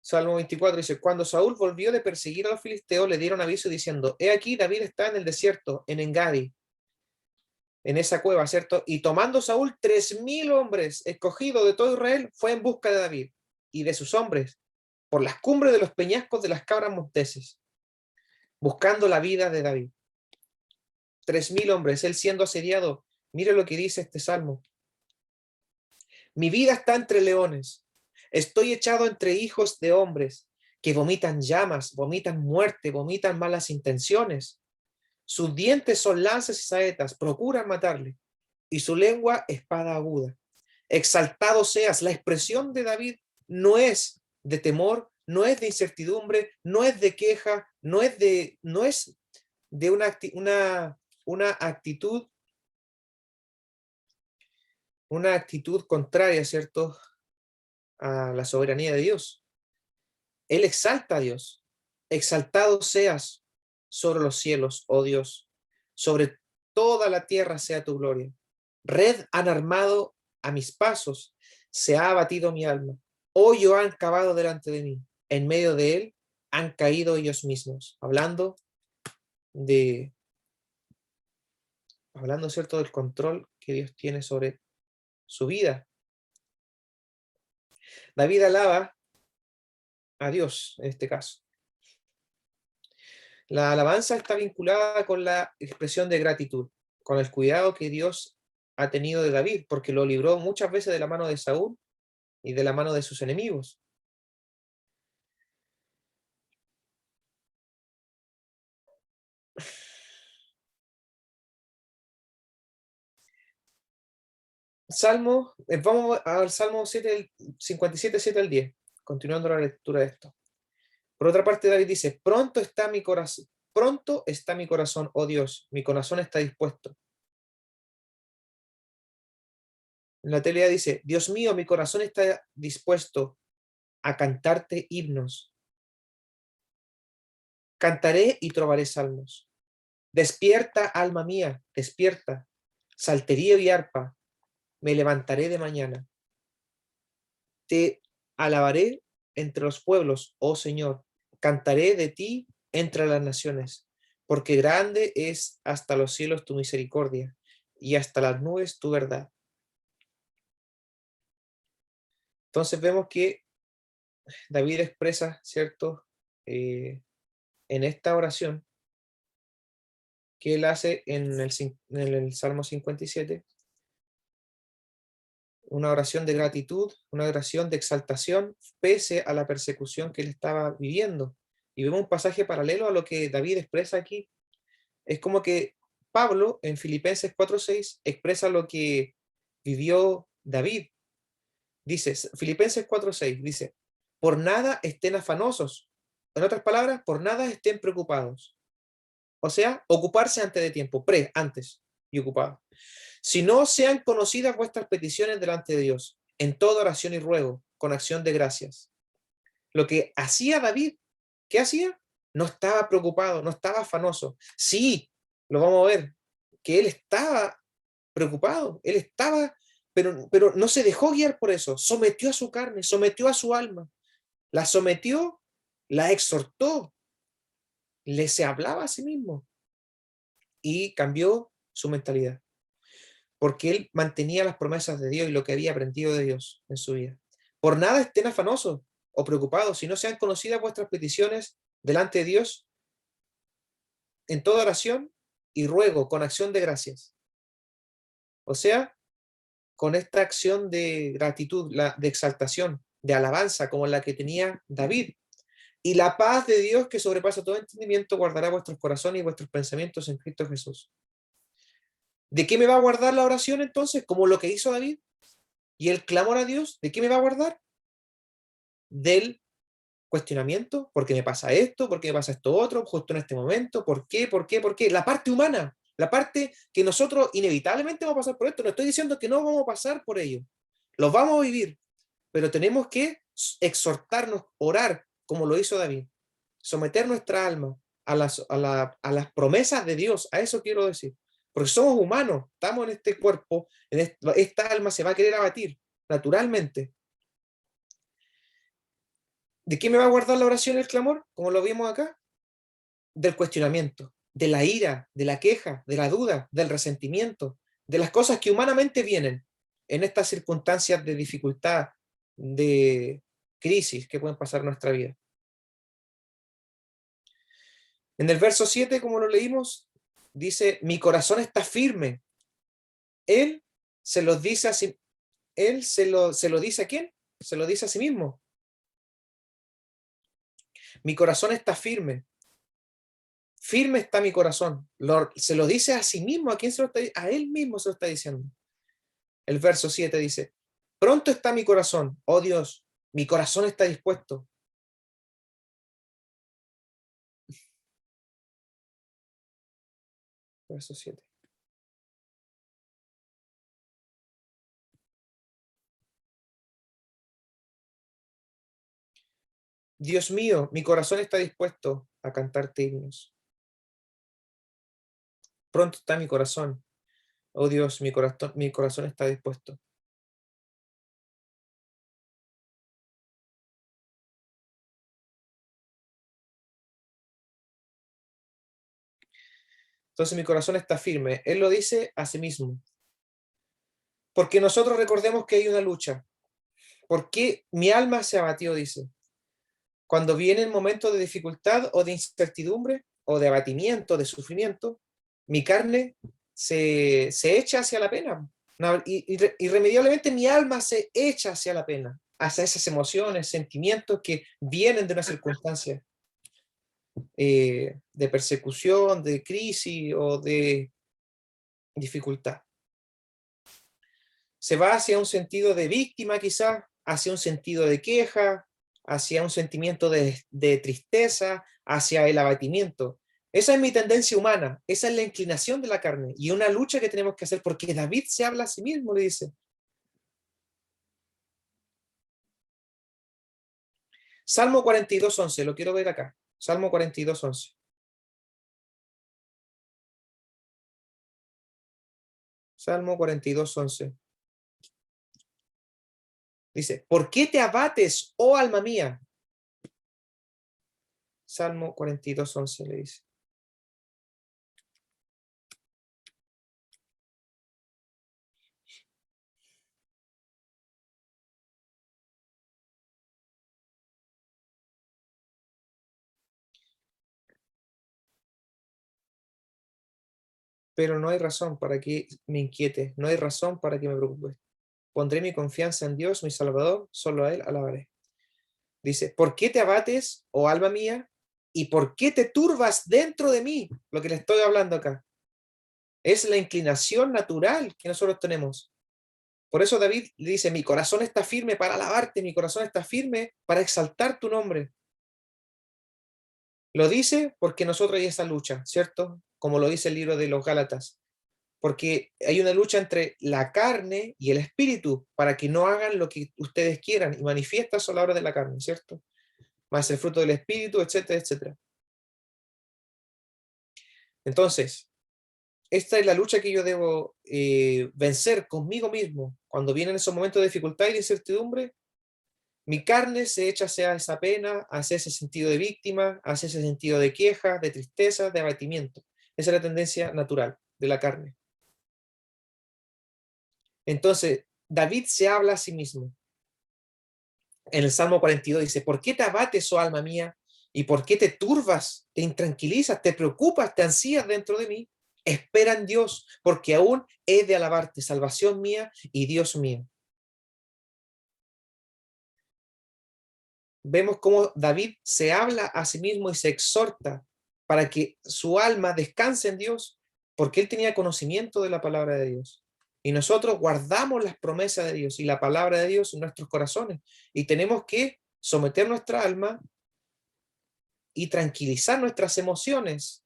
Salmo 24 dice, cuando Saúl volvió de perseguir a los filisteos, le dieron aviso diciendo, he aquí, David está en el desierto, en Engadi, en esa cueva, ¿cierto? Y tomando Saúl 3.000 hombres escogidos de todo Israel, fue en busca de David y de sus hombres por las cumbres de los peñascos de las cabras monteses, buscando la vida de David. 3.000 hombres, él siendo asediado. Mire lo que dice este salmo. Mi vida está entre leones. Estoy echado entre hijos de hombres que vomitan llamas, vomitan muerte, vomitan malas intenciones. Sus dientes son lanzas y saetas, procuran matarle, y su lengua espada aguda. Exaltado seas. La expresión de David no es de temor, no es de incertidumbre, no es de queja, no es de una actitud contraria, ¿cierto?, a la soberanía de Dios. Él exalta a Dios. Exaltado seas sobre los cielos, oh Dios. Sobre toda la tierra sea tu gloria. Red han armado a mis pasos. Se ha abatido mi alma. Hoyo han cavado delante de mí. En medio de él han caído ellos mismos. Hablando, ¿cierto?, del control que Dios tiene sobre su vida. David alaba a Dios en este caso. La alabanza está vinculada con la expresión de gratitud, con el cuidado que Dios ha tenido de David, porque lo libró muchas veces de la mano de Saúl y de la mano de sus enemigos. Vamos al Salmo 57, 7 al 10, continuando la lectura de esto. Por otra parte, David dice, pronto está mi corazón, oh Dios, mi corazón está dispuesto. En la teoría dice, Dios mío, mi corazón está dispuesto a cantarte himnos. Cantaré y trovaré salmos. Despierta, alma mía, despierta. Salterio y arpa, me levantaré de mañana. Te alabaré entre los pueblos, oh Señor. Cantaré de ti entre las naciones, porque grande es hasta los cielos tu misericordia y hasta las nubes tu verdad. Entonces vemos que David expresa, ¿cierto?, en esta oración que él hace en el Salmo 57, una oración de gratitud, una oración de exaltación, pese a la persecución que él estaba viviendo. Y vemos un pasaje paralelo a lo que David expresa aquí. Es como que Pablo, en Filipenses 4:6, expresa lo que vivió David. Dice, Filipenses 4:6, dice, por nada estén afanosos. En otras palabras, por nada estén preocupados. O sea, ocuparse antes de tiempo, antes y ocupado. Si no sean conocidas vuestras peticiones delante de Dios, en toda oración y ruego, con acción de gracias. Lo que hacía David, ¿qué hacía? No estaba preocupado, no estaba afanoso. Sí, lo vamos a ver, que él estaba preocupado, él estaba, pero no se dejó guiar por eso, sometió a su carne, sometió a su alma, la sometió, la exhortó, se hablaba a sí mismo y cambió su mentalidad, porque él mantenía las promesas de Dios y lo que había aprendido de Dios en su vida. Por nada estén afanosos o preocupados, si no sean conocidas vuestras peticiones delante de Dios en toda oración y ruego con acción de gracias. O sea, con esta acción de gratitud, de exaltación, de alabanza, como la que tenía David. Y la paz de Dios, que sobrepasa todo entendimiento, guardará vuestros corazones y vuestros pensamientos en Cristo Jesús. ¿De qué me va a guardar la oración entonces? Como lo que hizo David. Y el clamor a Dios, ¿de qué me va a guardar? Del cuestionamiento, ¿por qué me pasa esto? ¿Por qué me pasa esto otro? Justo en este momento, ¿por qué? ¿Por qué? ¿Por qué? La parte humana, la parte que nosotros inevitablemente vamos a pasar por esto. No estoy diciendo que no vamos a pasar por ello. Los vamos a vivir, pero tenemos que exhortarnos, orar, como lo hizo David. Someter nuestra alma a las promesas de Dios. A eso quiero decir. porque somos humanos, estamos en este cuerpo, esta alma se va a querer abatir, naturalmente. ¿De qué me va a guardar la oración y el clamor? Como lo vimos acá, del cuestionamiento, de la ira, de la queja, de la duda, del resentimiento, de las cosas que humanamente vienen en estas circunstancias de dificultad, de crisis que pueden pasar en nuestra vida. En el verso 7, como lo leímos, dice, mi corazón está firme. Él se lo dice a sí, él se lo dice a quién? Se lo dice a sí mismo. Mi corazón está firme. Firme está mi corazón. Se lo dice a sí mismo. ¿A quién se lo está diciendo? A él mismo se lo está diciendo. El verso 7 dice, pronto está mi corazón, oh Dios, mi corazón está dispuesto. Verso 7. Dios mío, mi corazón está dispuesto a cantarte himnos. Pronto está mi corazón. Oh Dios, mi corazón está dispuesto. Entonces mi corazón está firme. Él lo dice a sí mismo. Porque nosotros recordemos que hay una lucha. Porque mi alma se abatió, dice. Cuando vienen momentos de dificultad o de incertidumbre o de abatimiento, de sufrimiento, mi carne se echa hacia la pena. Irremediablemente mi alma se echa hacia la pena, hacia esas emociones, sentimientos que vienen de una circunstancia de persecución, de crisis o de dificultad. Se va hacia un sentido de víctima quizás, hacia un sentido de queja, hacia un sentimiento de tristeza, hacia el abatimiento. Esa es mi tendencia humana, esa es la inclinación de la carne y una lucha que tenemos que hacer porque David se habla a sí mismo, le dice. Salmo 42:11, lo quiero ver acá. Salmo 42:11. Salmo 42:11. Dice, ¿por qué te abates, oh alma mía? Salmo 42:11 le dice. Pero no hay razón para que me inquiete, no hay razón para que me preocupe. Pondré mi confianza en Dios, mi Salvador, solo a Él alabaré. Dice, ¿por qué te abates, oh alma mía? ¿Y por qué te turbas dentro de mí? Lo que le estoy hablando acá. Es la inclinación natural que nosotros tenemos. Por eso David le dice, mi corazón está firme para alabarte, mi corazón está firme para exaltar tu nombre. Lo dice porque nosotros hay esa lucha, ¿cierto? Como lo dice el libro de los Gálatas. Porque hay una lucha entre la carne y el espíritu para que no hagan lo que ustedes quieran y manifiestas son las obras de la carne, ¿cierto? Más el fruto del espíritu, etcétera, etcétera. Entonces, esta es la lucha que yo debo vencer conmigo mismo. Cuando vienen esos momentos de dificultad y de incertidumbre, mi carne se echa hacia esa pena, hacia ese sentido de víctima, hacia ese sentido de queja, de tristeza, de abatimiento. Esa es la tendencia natural de la carne. Entonces, David se habla a sí mismo. En el Salmo 42 dice, ¿por qué te abates, oh alma mía? ¿Y por qué te turbas, te intranquilizas, te preocupas, te ansías dentro de mí? Espera en Dios, porque aún he de alabarte, salvación mía y Dios mío. Vemos cómo David se habla a sí mismo y se exhorta para que su alma descanse en Dios, porque él tenía conocimiento de la palabra de Dios. Y nosotros guardamos las promesas de Dios y la palabra de Dios en nuestros corazones. Y tenemos que someter nuestra alma y tranquilizar nuestras emociones,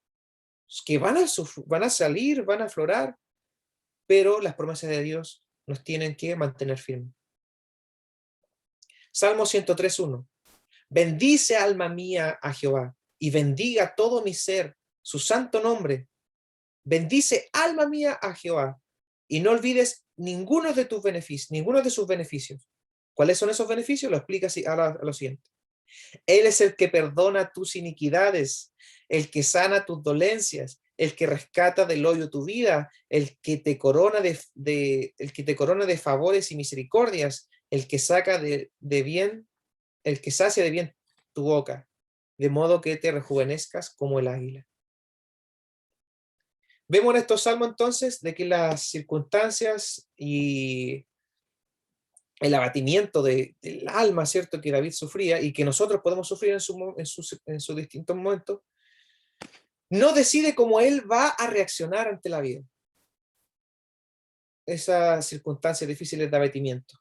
que van a salir, van a aflorar, pero las promesas de Dios nos tienen que mantener firmes. Salmo 103:1. Bendice, alma mía, a Jehová, y bendiga todo mi ser, su santo nombre. Bendice, alma mía, a Jehová, y no olvides ninguno de sus beneficios. ¿Cuáles son esos beneficios? Lo explica así a lo siguiente. Él es el que perdona tus iniquidades, el que sana tus dolencias, el que rescata del hoyo tu vida, el que te corona el que te corona de favores y misericordias, el que saca de bien, el que sacia de bien tu boca, de modo que te rejuvenezcas como el águila. Vemos en estos salmos entonces de que las circunstancias y el abatimiento del alma, ¿cierto?, que David sufría y que nosotros podemos sufrir en sus distintos momentos, no decide cómo él va a reaccionar ante la vida. Esas circunstancias difíciles de abatimiento.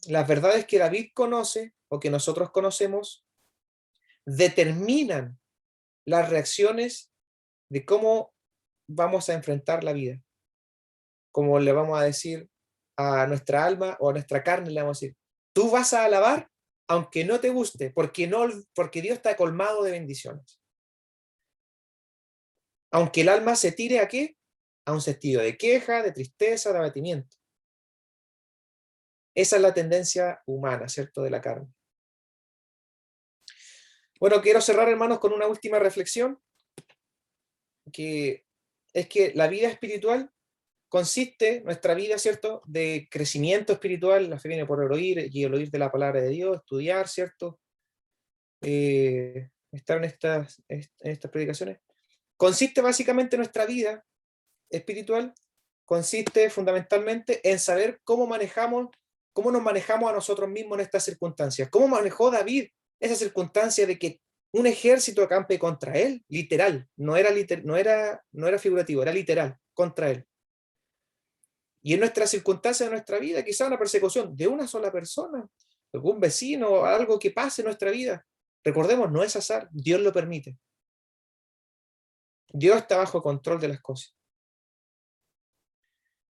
Las verdades que David conoce o que nosotros conocemos determinan las reacciones de cómo vamos a enfrentar la vida. Como le vamos a decir a nuestra alma o a nuestra carne, le vamos a decir, tú vas a alabar aunque no te guste, porque Dios está colmado de bendiciones. Aunque el alma se tire ¿a qué? A un sentido de queja, de tristeza, de abatimiento. Esa es la tendencia humana, ¿cierto?, de la carne. Bueno, quiero cerrar, hermanos, con una última reflexión, que es que la vida espiritual consiste, nuestra vida, ¿cierto?, de crecimiento espiritual. La fe viene por el oír, y el oír de la palabra de Dios, estudiar, ¿cierto?, estar en estas predicaciones. Consiste básicamente nuestra vida espiritual, consiste fundamentalmente en saber cómo nos manejamos a nosotros mismos en estas circunstancias. ¿Cómo manejó David esa circunstancia de que un ejército acampe contra él? Literal, no era figurativo, era literal, contra él. Y en nuestras circunstancias de nuestra vida, quizá una persecución de una sola persona, algún vecino, algo que pase en nuestra vida. Recordemos, no es azar, Dios lo permite. Dios está bajo control de las cosas.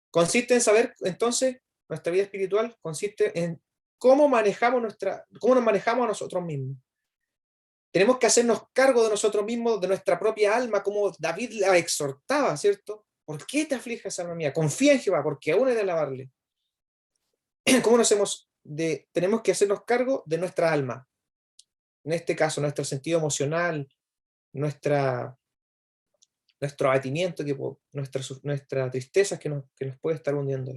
Consiste en saber, entonces, nuestra vida espiritual consiste en cómo nos manejamos a nosotros mismos. Tenemos que hacernos cargo de nosotros mismos, de nuestra propia alma, como David la exhortaba, ¿cierto? ¿Por qué te afliges, alma mía? Confía en Jehová, porque aún he de alabarle. ¿Cómo tenemos que hacernos cargo de nuestra alma? En este caso, nuestro sentido emocional, nuestro abatimiento, nuestra tristeza que nos puede estar hundiendo.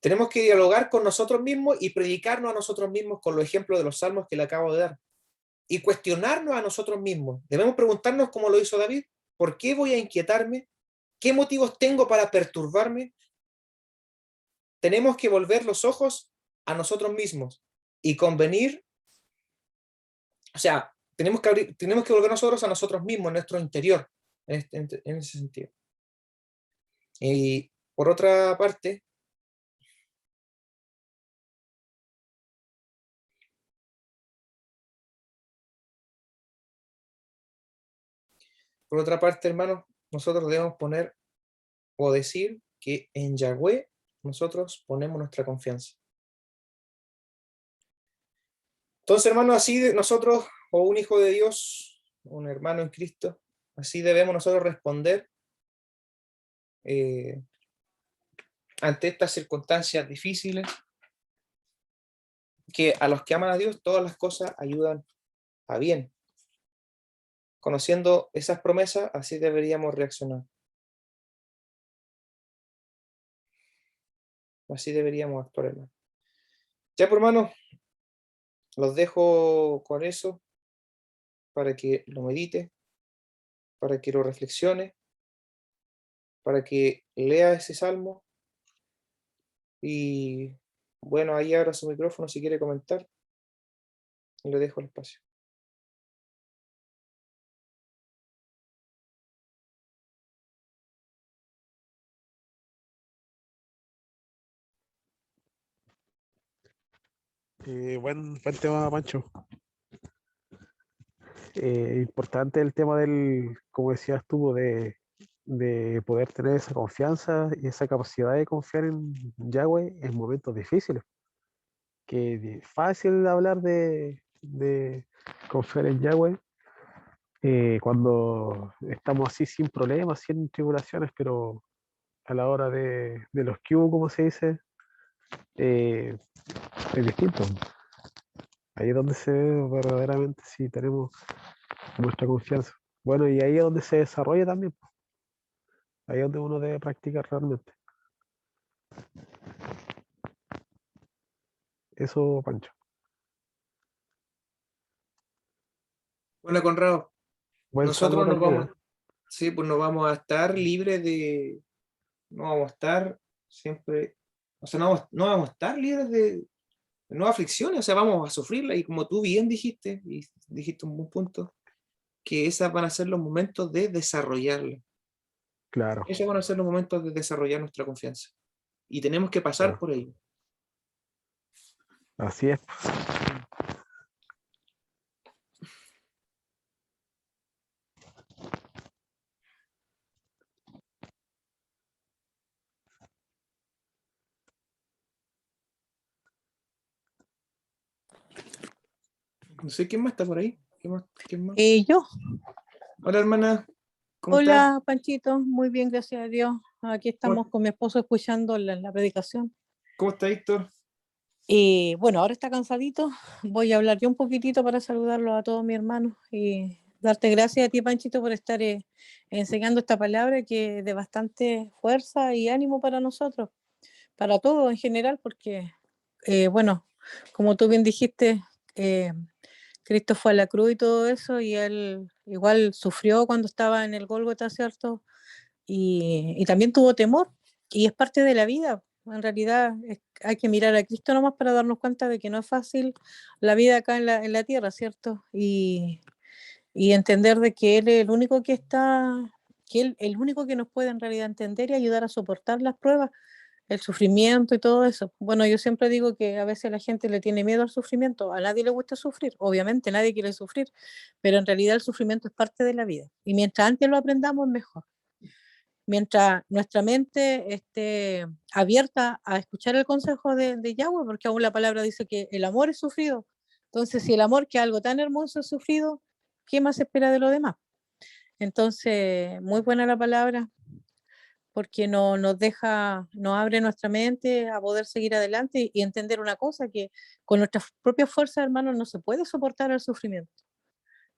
Tenemos que dialogar con nosotros mismos y predicarnos a nosotros mismos con los ejemplos de los salmos que le acabo de dar. Y cuestionarnos a nosotros mismos. Debemos preguntarnos, como lo hizo David, ¿por qué voy a inquietarme? ¿Qué motivos tengo para perturbarme? Tenemos que volver los ojos a nosotros mismos y convenir, o sea, tenemos que volver nosotros a nosotros mismos, en nuestro interior, en ese sentido. Y por otra parte, hermanos, nosotros debemos poner o decir que en Yahweh nosotros ponemos nuestra confianza. Entonces, hermanos, así nosotros, o un hijo de Dios, un hermano en Cristo, así debemos nosotros responder ante estas circunstancias difíciles, que a los que aman a Dios todas las cosas ayudan a bien. Conociendo esas promesas, así deberíamos reaccionar. Así deberíamos actuar, hermano. Ya, por hermano, los dejo con eso para que lo medite, para que lo reflexione, para que lea ese salmo. Y bueno, ahí abra su micrófono si quiere comentar. Y le dejo el espacio. Buen tema, Pancho. Importante el tema como decías tú, de poder tener esa confianza y esa capacidad de confiar en Yahweh en momentos difíciles. Que es fácil hablar de confiar en Yahweh cuando estamos así sin problemas, sin tribulaciones, pero a la hora de los que hubo, como se dice, eh, es distinto. Ahí es donde se ve verdaderamente si tenemos nuestra confianza. Bueno, y ahí es donde se desarrolla también, po. Ahí es donde uno debe practicar realmente. Eso, Pancho. Bueno, Conrado, Buen nosotros saludo nos también, vamos, ¿eh? sí, pues no vamos a estar libres de, no vamos a estar siempre, o sea, no vamos a estar libres de nuevas aflicciones, o sea, vamos a sufrirla y como tú bien dijiste, y dijiste un buen punto, que esos van a ser los momentos de desarrollarla. Claro, Esos van a ser los momentos de desarrollar nuestra confianza. Y tenemos que pasar claro. por ello. Así es. No sé quién más está por ahí. ¿Quién más? ¿Quién más? Yo, Hola, hermana. ¿Cómo estás? hola Panchito, muy bien, gracias a Dios. Aquí estamos ¿Cómo, con mi esposo escuchando la predicación. cómo está Héctor? Y bueno, ahora está cansadito. Voy a hablar yo un poquitito para saludarlo a todos mis hermanos y darte gracias a ti, Panchito, por estar enseñando esta palabra que es de bastante fuerza y ánimo para nosotros, para todos en general, porque, bueno, como tú bien dijiste, eh, Cristo fue a la cruz y todo eso, y él igual sufrió cuando estaba en el Gólgota, ¿cierto? Y también tuvo temor, y es parte de la vida. En realidad hay que mirar a Cristo nomás para darnos cuenta de que no es fácil la vida acá en la tierra, ¿cierto? Y entender de que Él es el único que está, que Él el único que nos puede en realidad entender y ayudar a soportar las pruebas, el sufrimiento y todo eso. Bueno, yo siempre digo que a veces la gente le tiene miedo al sufrimiento, a nadie le gusta sufrir, obviamente nadie quiere sufrir, pero en realidad el sufrimiento es parte de la vida. Y mientras antes lo aprendamos, mejor. Mientras nuestra mente esté abierta a escuchar el consejo de Yahweh, porque aún la palabra dice que el amor es sufrido. Entonces, si el amor, que es algo tan hermoso, es sufrido, ¿qué más se espera de lo demás? Entonces, muy buena la palabra, porque nos deja, nos abre nuestra mente a poder seguir adelante y entender una cosa, que con nuestras propias fuerzas, hermanos, no se puede soportar el sufrimiento.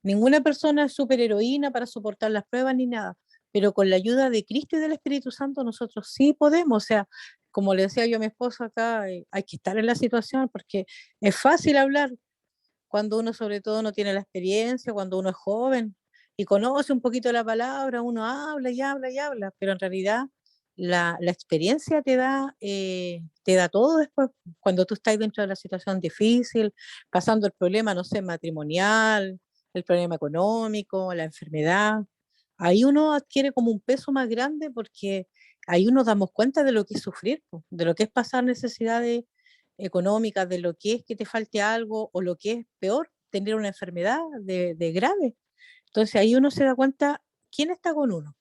Ninguna persona es superheroína para soportar las pruebas ni nada, pero con la ayuda de Cristo y del Espíritu Santo nosotros sí podemos. O sea, como le decía yo a mi esposo acá, hay que estar en la situación, porque es fácil hablar cuando uno sobre todo no tiene la experiencia, cuando uno es joven y conoce un poquito la palabra, uno habla y habla y habla, pero en realidad la experiencia te da todo después, cuando tú estás dentro de la situación difícil, pasando el problema, no sé, matrimonial, el problema económico, la enfermedad. Ahí uno adquiere como un peso más grande, porque ahí uno damos cuenta de lo que es sufrir, de lo que es pasar necesidades económicas, de lo que es que te falte algo, o lo que es peor, tener una enfermedad de grave. Entonces ahí uno se da cuenta quién está con uno,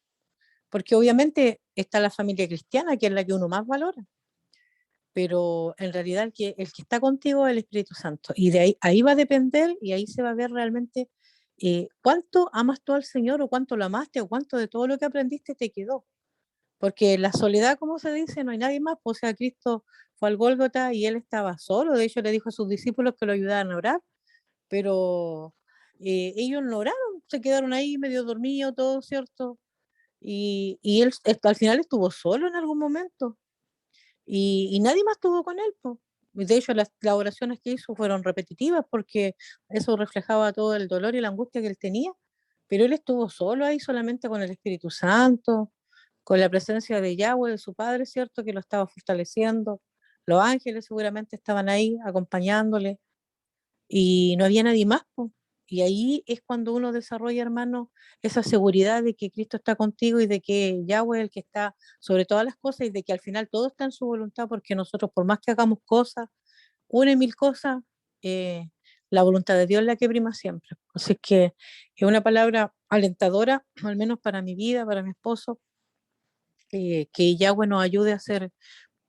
porque obviamente está la familia cristiana, que es la que uno más valora, pero en realidad el que está contigo es el Espíritu Santo, y de ahí va a depender, y ahí se va a ver realmente cuánto amas tú al Señor, o cuánto lo amaste, o cuánto de todo lo que aprendiste te quedó. Porque la soledad, como se dice, no hay nadie más. Pues, o sea, Cristo fue al Gólgota y él estaba solo. De hecho, le dijo a sus discípulos que lo ayudaran a orar, pero ellos no oraron, se quedaron ahí medio dormidos, todo, ¿cierto? Y él al final estuvo solo en algún momento, y nadie más estuvo con él, pues. De hecho, las oraciones que hizo fueron repetitivas, porque eso reflejaba todo el dolor y la angustia que él tenía, pero él estuvo solo ahí, solamente con el Espíritu Santo, con la presencia de Yahweh, de su Padre, ¿cierto? Que lo estaba fortaleciendo. Los ángeles seguramente estaban ahí acompañándole, y no había nadie más, po. Y ahí es cuando uno desarrolla, hermano, esa seguridad de que Cristo está contigo, y de que Yahweh es el que está sobre todas las cosas, y de que al final todo está en su voluntad, porque nosotros, por más que hagamos cosas, una y mil cosas, eh, la voluntad de Dios es la que prima siempre. Así que es una palabra alentadora, al menos para mi vida, para mi esposo, que Yahweh nos ayude a ser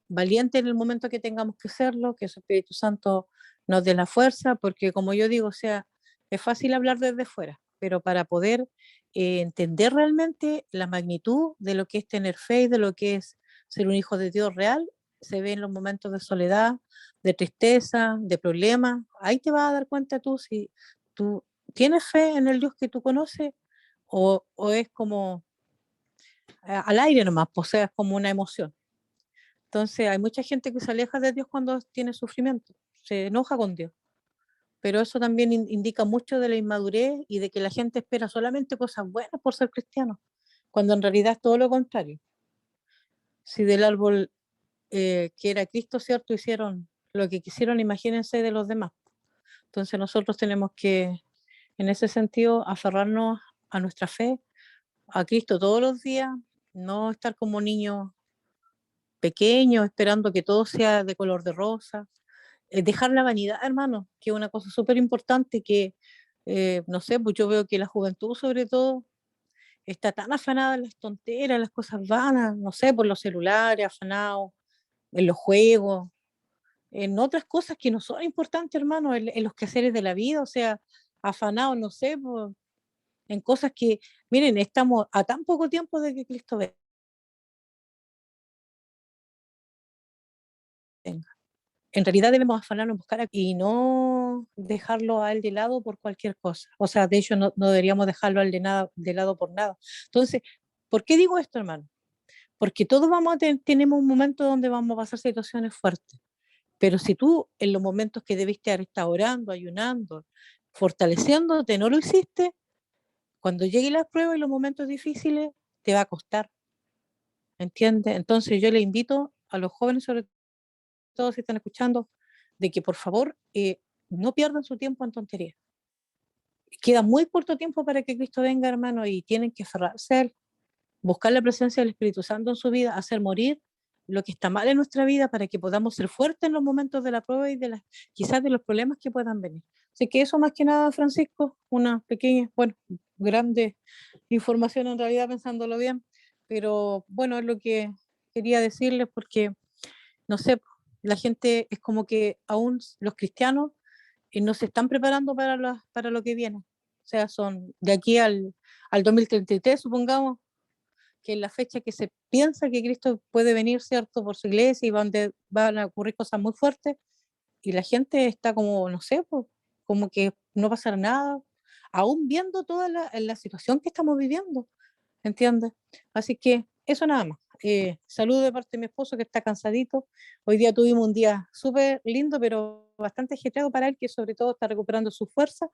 valientes en el momento que tengamos que serlo, que su Espíritu Santo nos dé la fuerza, porque como yo digo, o sea, es fácil hablar desde fuera, pero para poder entender realmente la magnitud de lo que es tener fe y de lo que es ser un hijo de Dios real, se ve en los momentos de soledad, de tristeza, de problemas. Ahí te vas a dar cuenta tú si tú tienes fe en el Dios que tú conoces o es como al aire nomás, pues, o sea, es como una emoción. Entonces hay mucha gente que se aleja de Dios cuando tiene sufrimiento, se enoja con Dios, pero eso también indica mucho de la inmadurez y de que la gente espera solamente cosas buenas por ser cristiano, cuando en realidad es todo lo contrario. Si del árbol que era Cristo, ¿cierto? Hicieron lo que quisieron, imagínense de los demás. Entonces nosotros tenemos que, en ese sentido, aferrarnos a nuestra fe, a Cristo todos los días, no estar como niños pequeños esperando que todo sea de color de rosa, dejar la vanidad, hermano, que es una cosa súper importante que, no sé, pues yo veo que la juventud sobre todo está tan afanada en las tonteras, en las cosas vanas, no sé, por los celulares, afanados, en los juegos, en otras cosas que no son importantes, hermano, en los quehaceres de la vida, o sea, afanados, no sé, en cosas que, miren, estamos a tan poco tiempo de que Cristo venga. En realidad debemos afanarnos en buscar y no dejarlo a él de lado por cualquier cosa. O sea, de hecho, no deberíamos dejarlo a él de lado por nada. Entonces, ¿por qué digo esto, hermano? Porque todos tenemos un momento donde vamos a pasar situaciones fuertes. Pero si tú en los momentos que debiste haber estado orando, ayunando, fortaleciéndote, no lo hiciste, cuando lleguen las pruebas y los momentos difíciles, te va a costar, ¿entiendes? Entonces yo le invito a los jóvenes, sobre todo si están escuchando, de que por favor no pierdan su tiempo en tonterías. Queda muy corto tiempo para que Cristo venga, hermano, y tienen que aferrarse a él, buscar la presencia del Espíritu Santo en su vida, hacer morir lo que está mal en nuestra vida para que podamos ser fuertes en los momentos de la prueba y quizás de los problemas que puedan venir. Así que eso más que nada, Francisco, una pequeña, bueno, grande información en realidad pensándolo bien, pero bueno, es lo que quería decirles porque, no sé, la gente es como que aún los cristianos no se están preparando para lo que viene. O sea, son de aquí al 2033, supongamos, que es la fecha que se piensa que Cristo puede venir, ¿cierto?, por su iglesia y van a ocurrir cosas muy fuertes, y la gente está como, no sé, pues, como que no pasará nada, aún viendo toda la situación que estamos viviendo, ¿entiendes? Así que eso nada más. Saludo de parte de mi esposo que está cansadito. Hoy día tuvimos un día súper lindo, pero bastante ajetreado para él, que sobre todo está recuperando su fuerza.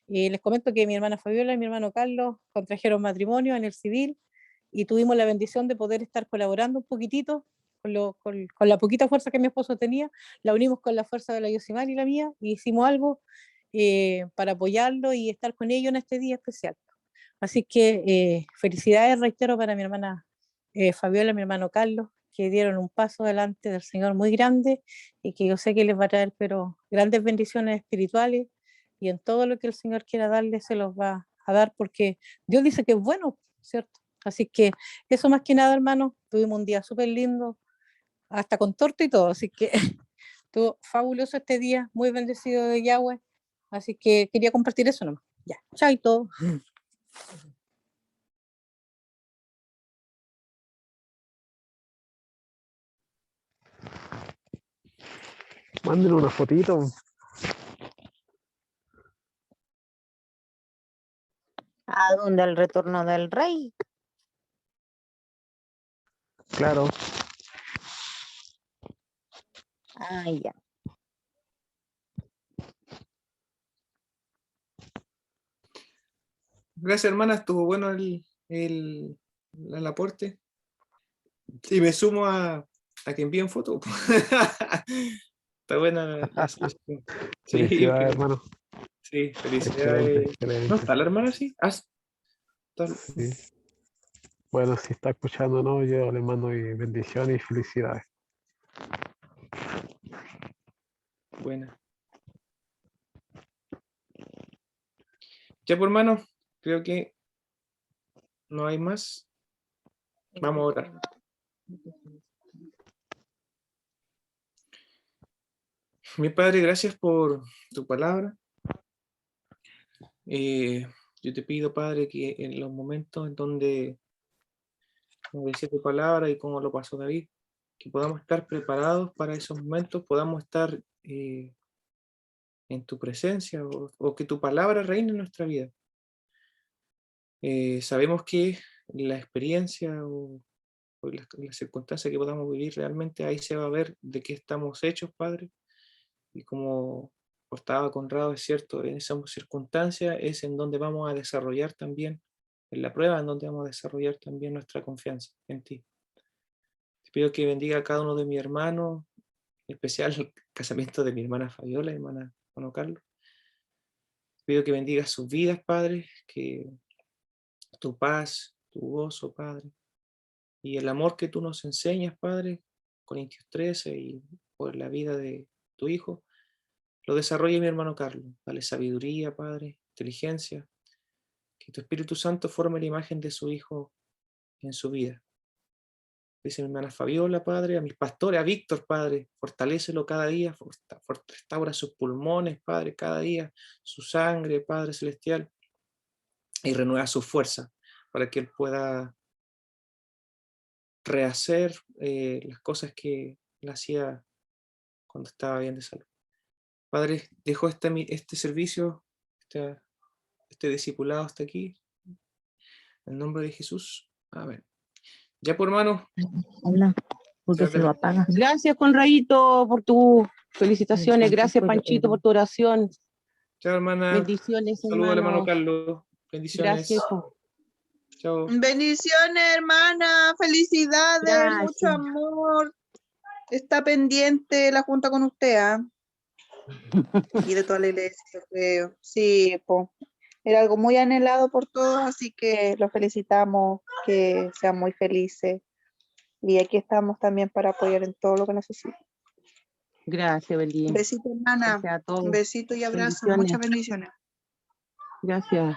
Les comento que mi hermana Fabiola y mi hermano Carlos contrajeron matrimonio en el civil y tuvimos la bendición de poder estar colaborando un poquitito con la poquita fuerza que mi esposo tenía, la unimos con la fuerza de la Yosimar y la mía, y hicimos algo para apoyarlo y estar con ellos en este día especial. Así que felicidades, reitero, para mi hermana Fabiola y mi hermano Carlos, que dieron un paso adelante del Señor muy grande y que yo sé que les va a traer, pero grandes bendiciones espirituales, y en todo lo que el Señor quiera darles se los va a dar porque Dios dice que es bueno, ¿cierto? Así que eso más que nada, hermano, tuvimos un día súper lindo, hasta con torta y todo, así que estuvo fabuloso este día, muy bendecido de Yahweh, así que quería compartir eso nomás. Ya, chaito. Mándenle una fotito. ¿A dónde? El retorno del rey. Claro. Ah, ya. Gracias, hermana, estuvo bueno el aporte. Y me sumo a que envíen fotos. Está buena la solución. Sí, Felicidades, hermano. sí, Excelente, felicidades. excelente. ¿No está la hermana? Sí. Sí. Bueno, si está escuchando, no, yo le mando mi bendición y felicidades. Buena. Ya, por hermano, creo que no hay más. Vamos a orar. Mi Padre, gracias por tu palabra. Yo te pido, Padre, que en los momentos en donde, como decía tu palabra y como lo pasó David, que podamos estar preparados para esos momentos, podamos estar en tu presencia o que tu palabra reine en nuestra vida. Sabemos que la experiencia o las circunstancias que podamos vivir realmente ahí se va a ver de qué estamos hechos, Padre. Y como portaba Conrado, es cierto, en esas circunstancias es en donde vamos a desarrollar también, en la prueba en donde vamos a desarrollar también nuestra confianza en ti. Te pido que bendiga a cada uno de mis hermanos, en especial el casamiento de mi hermana Fabiola, hermano Carlos. Te pido que bendiga sus vidas, Padre, que tu paz, tu gozo, Padre, y el amor que tú nos enseñas, Padre, Corintios 13 y por la vida de tu Hijo, lo desarrolle mi hermano Carlos. Dale sabiduría, Padre, inteligencia, que tu Espíritu Santo forme la imagen de su Hijo en su vida. Dice mi hermana Fabiola, Padre, a mis pastores, a Víctor, Padre, fortalécelo cada día, restaura sus pulmones, Padre, cada día, su sangre, Padre Celestial, y renueva su fuerza para que él pueda rehacer las cosas que él hacía cuando estaba bien de salud. Padre, dejo este servicio, este discipulado hasta aquí, en nombre de Jesús. Amén. Ya por hermano. Hola, porque Ya se lo apaga. Gracias, Conradito, por tus felicitaciones. Gracias, Panchito, por tu oración. Chao, hermana. Bendiciones, Saludos al hermano hermanos. Carlos. Bendiciones. Gracias, hijo. Chao. Bendiciones, hermana. Felicidades, Gracias. mucho amor. Está pendiente la junta con usted, ¿ah? Y de toda la iglesia, creo. Sí, po. Era algo muy anhelado por todos, así que los felicitamos, que sean muy felices. Y aquí estamos también para apoyar en todo lo que necesiten. Gracias, Belín. Besito, hermana. Gracias a todos. Un besito y abrazo. Bendiciones. Muchas bendiciones. Gracias.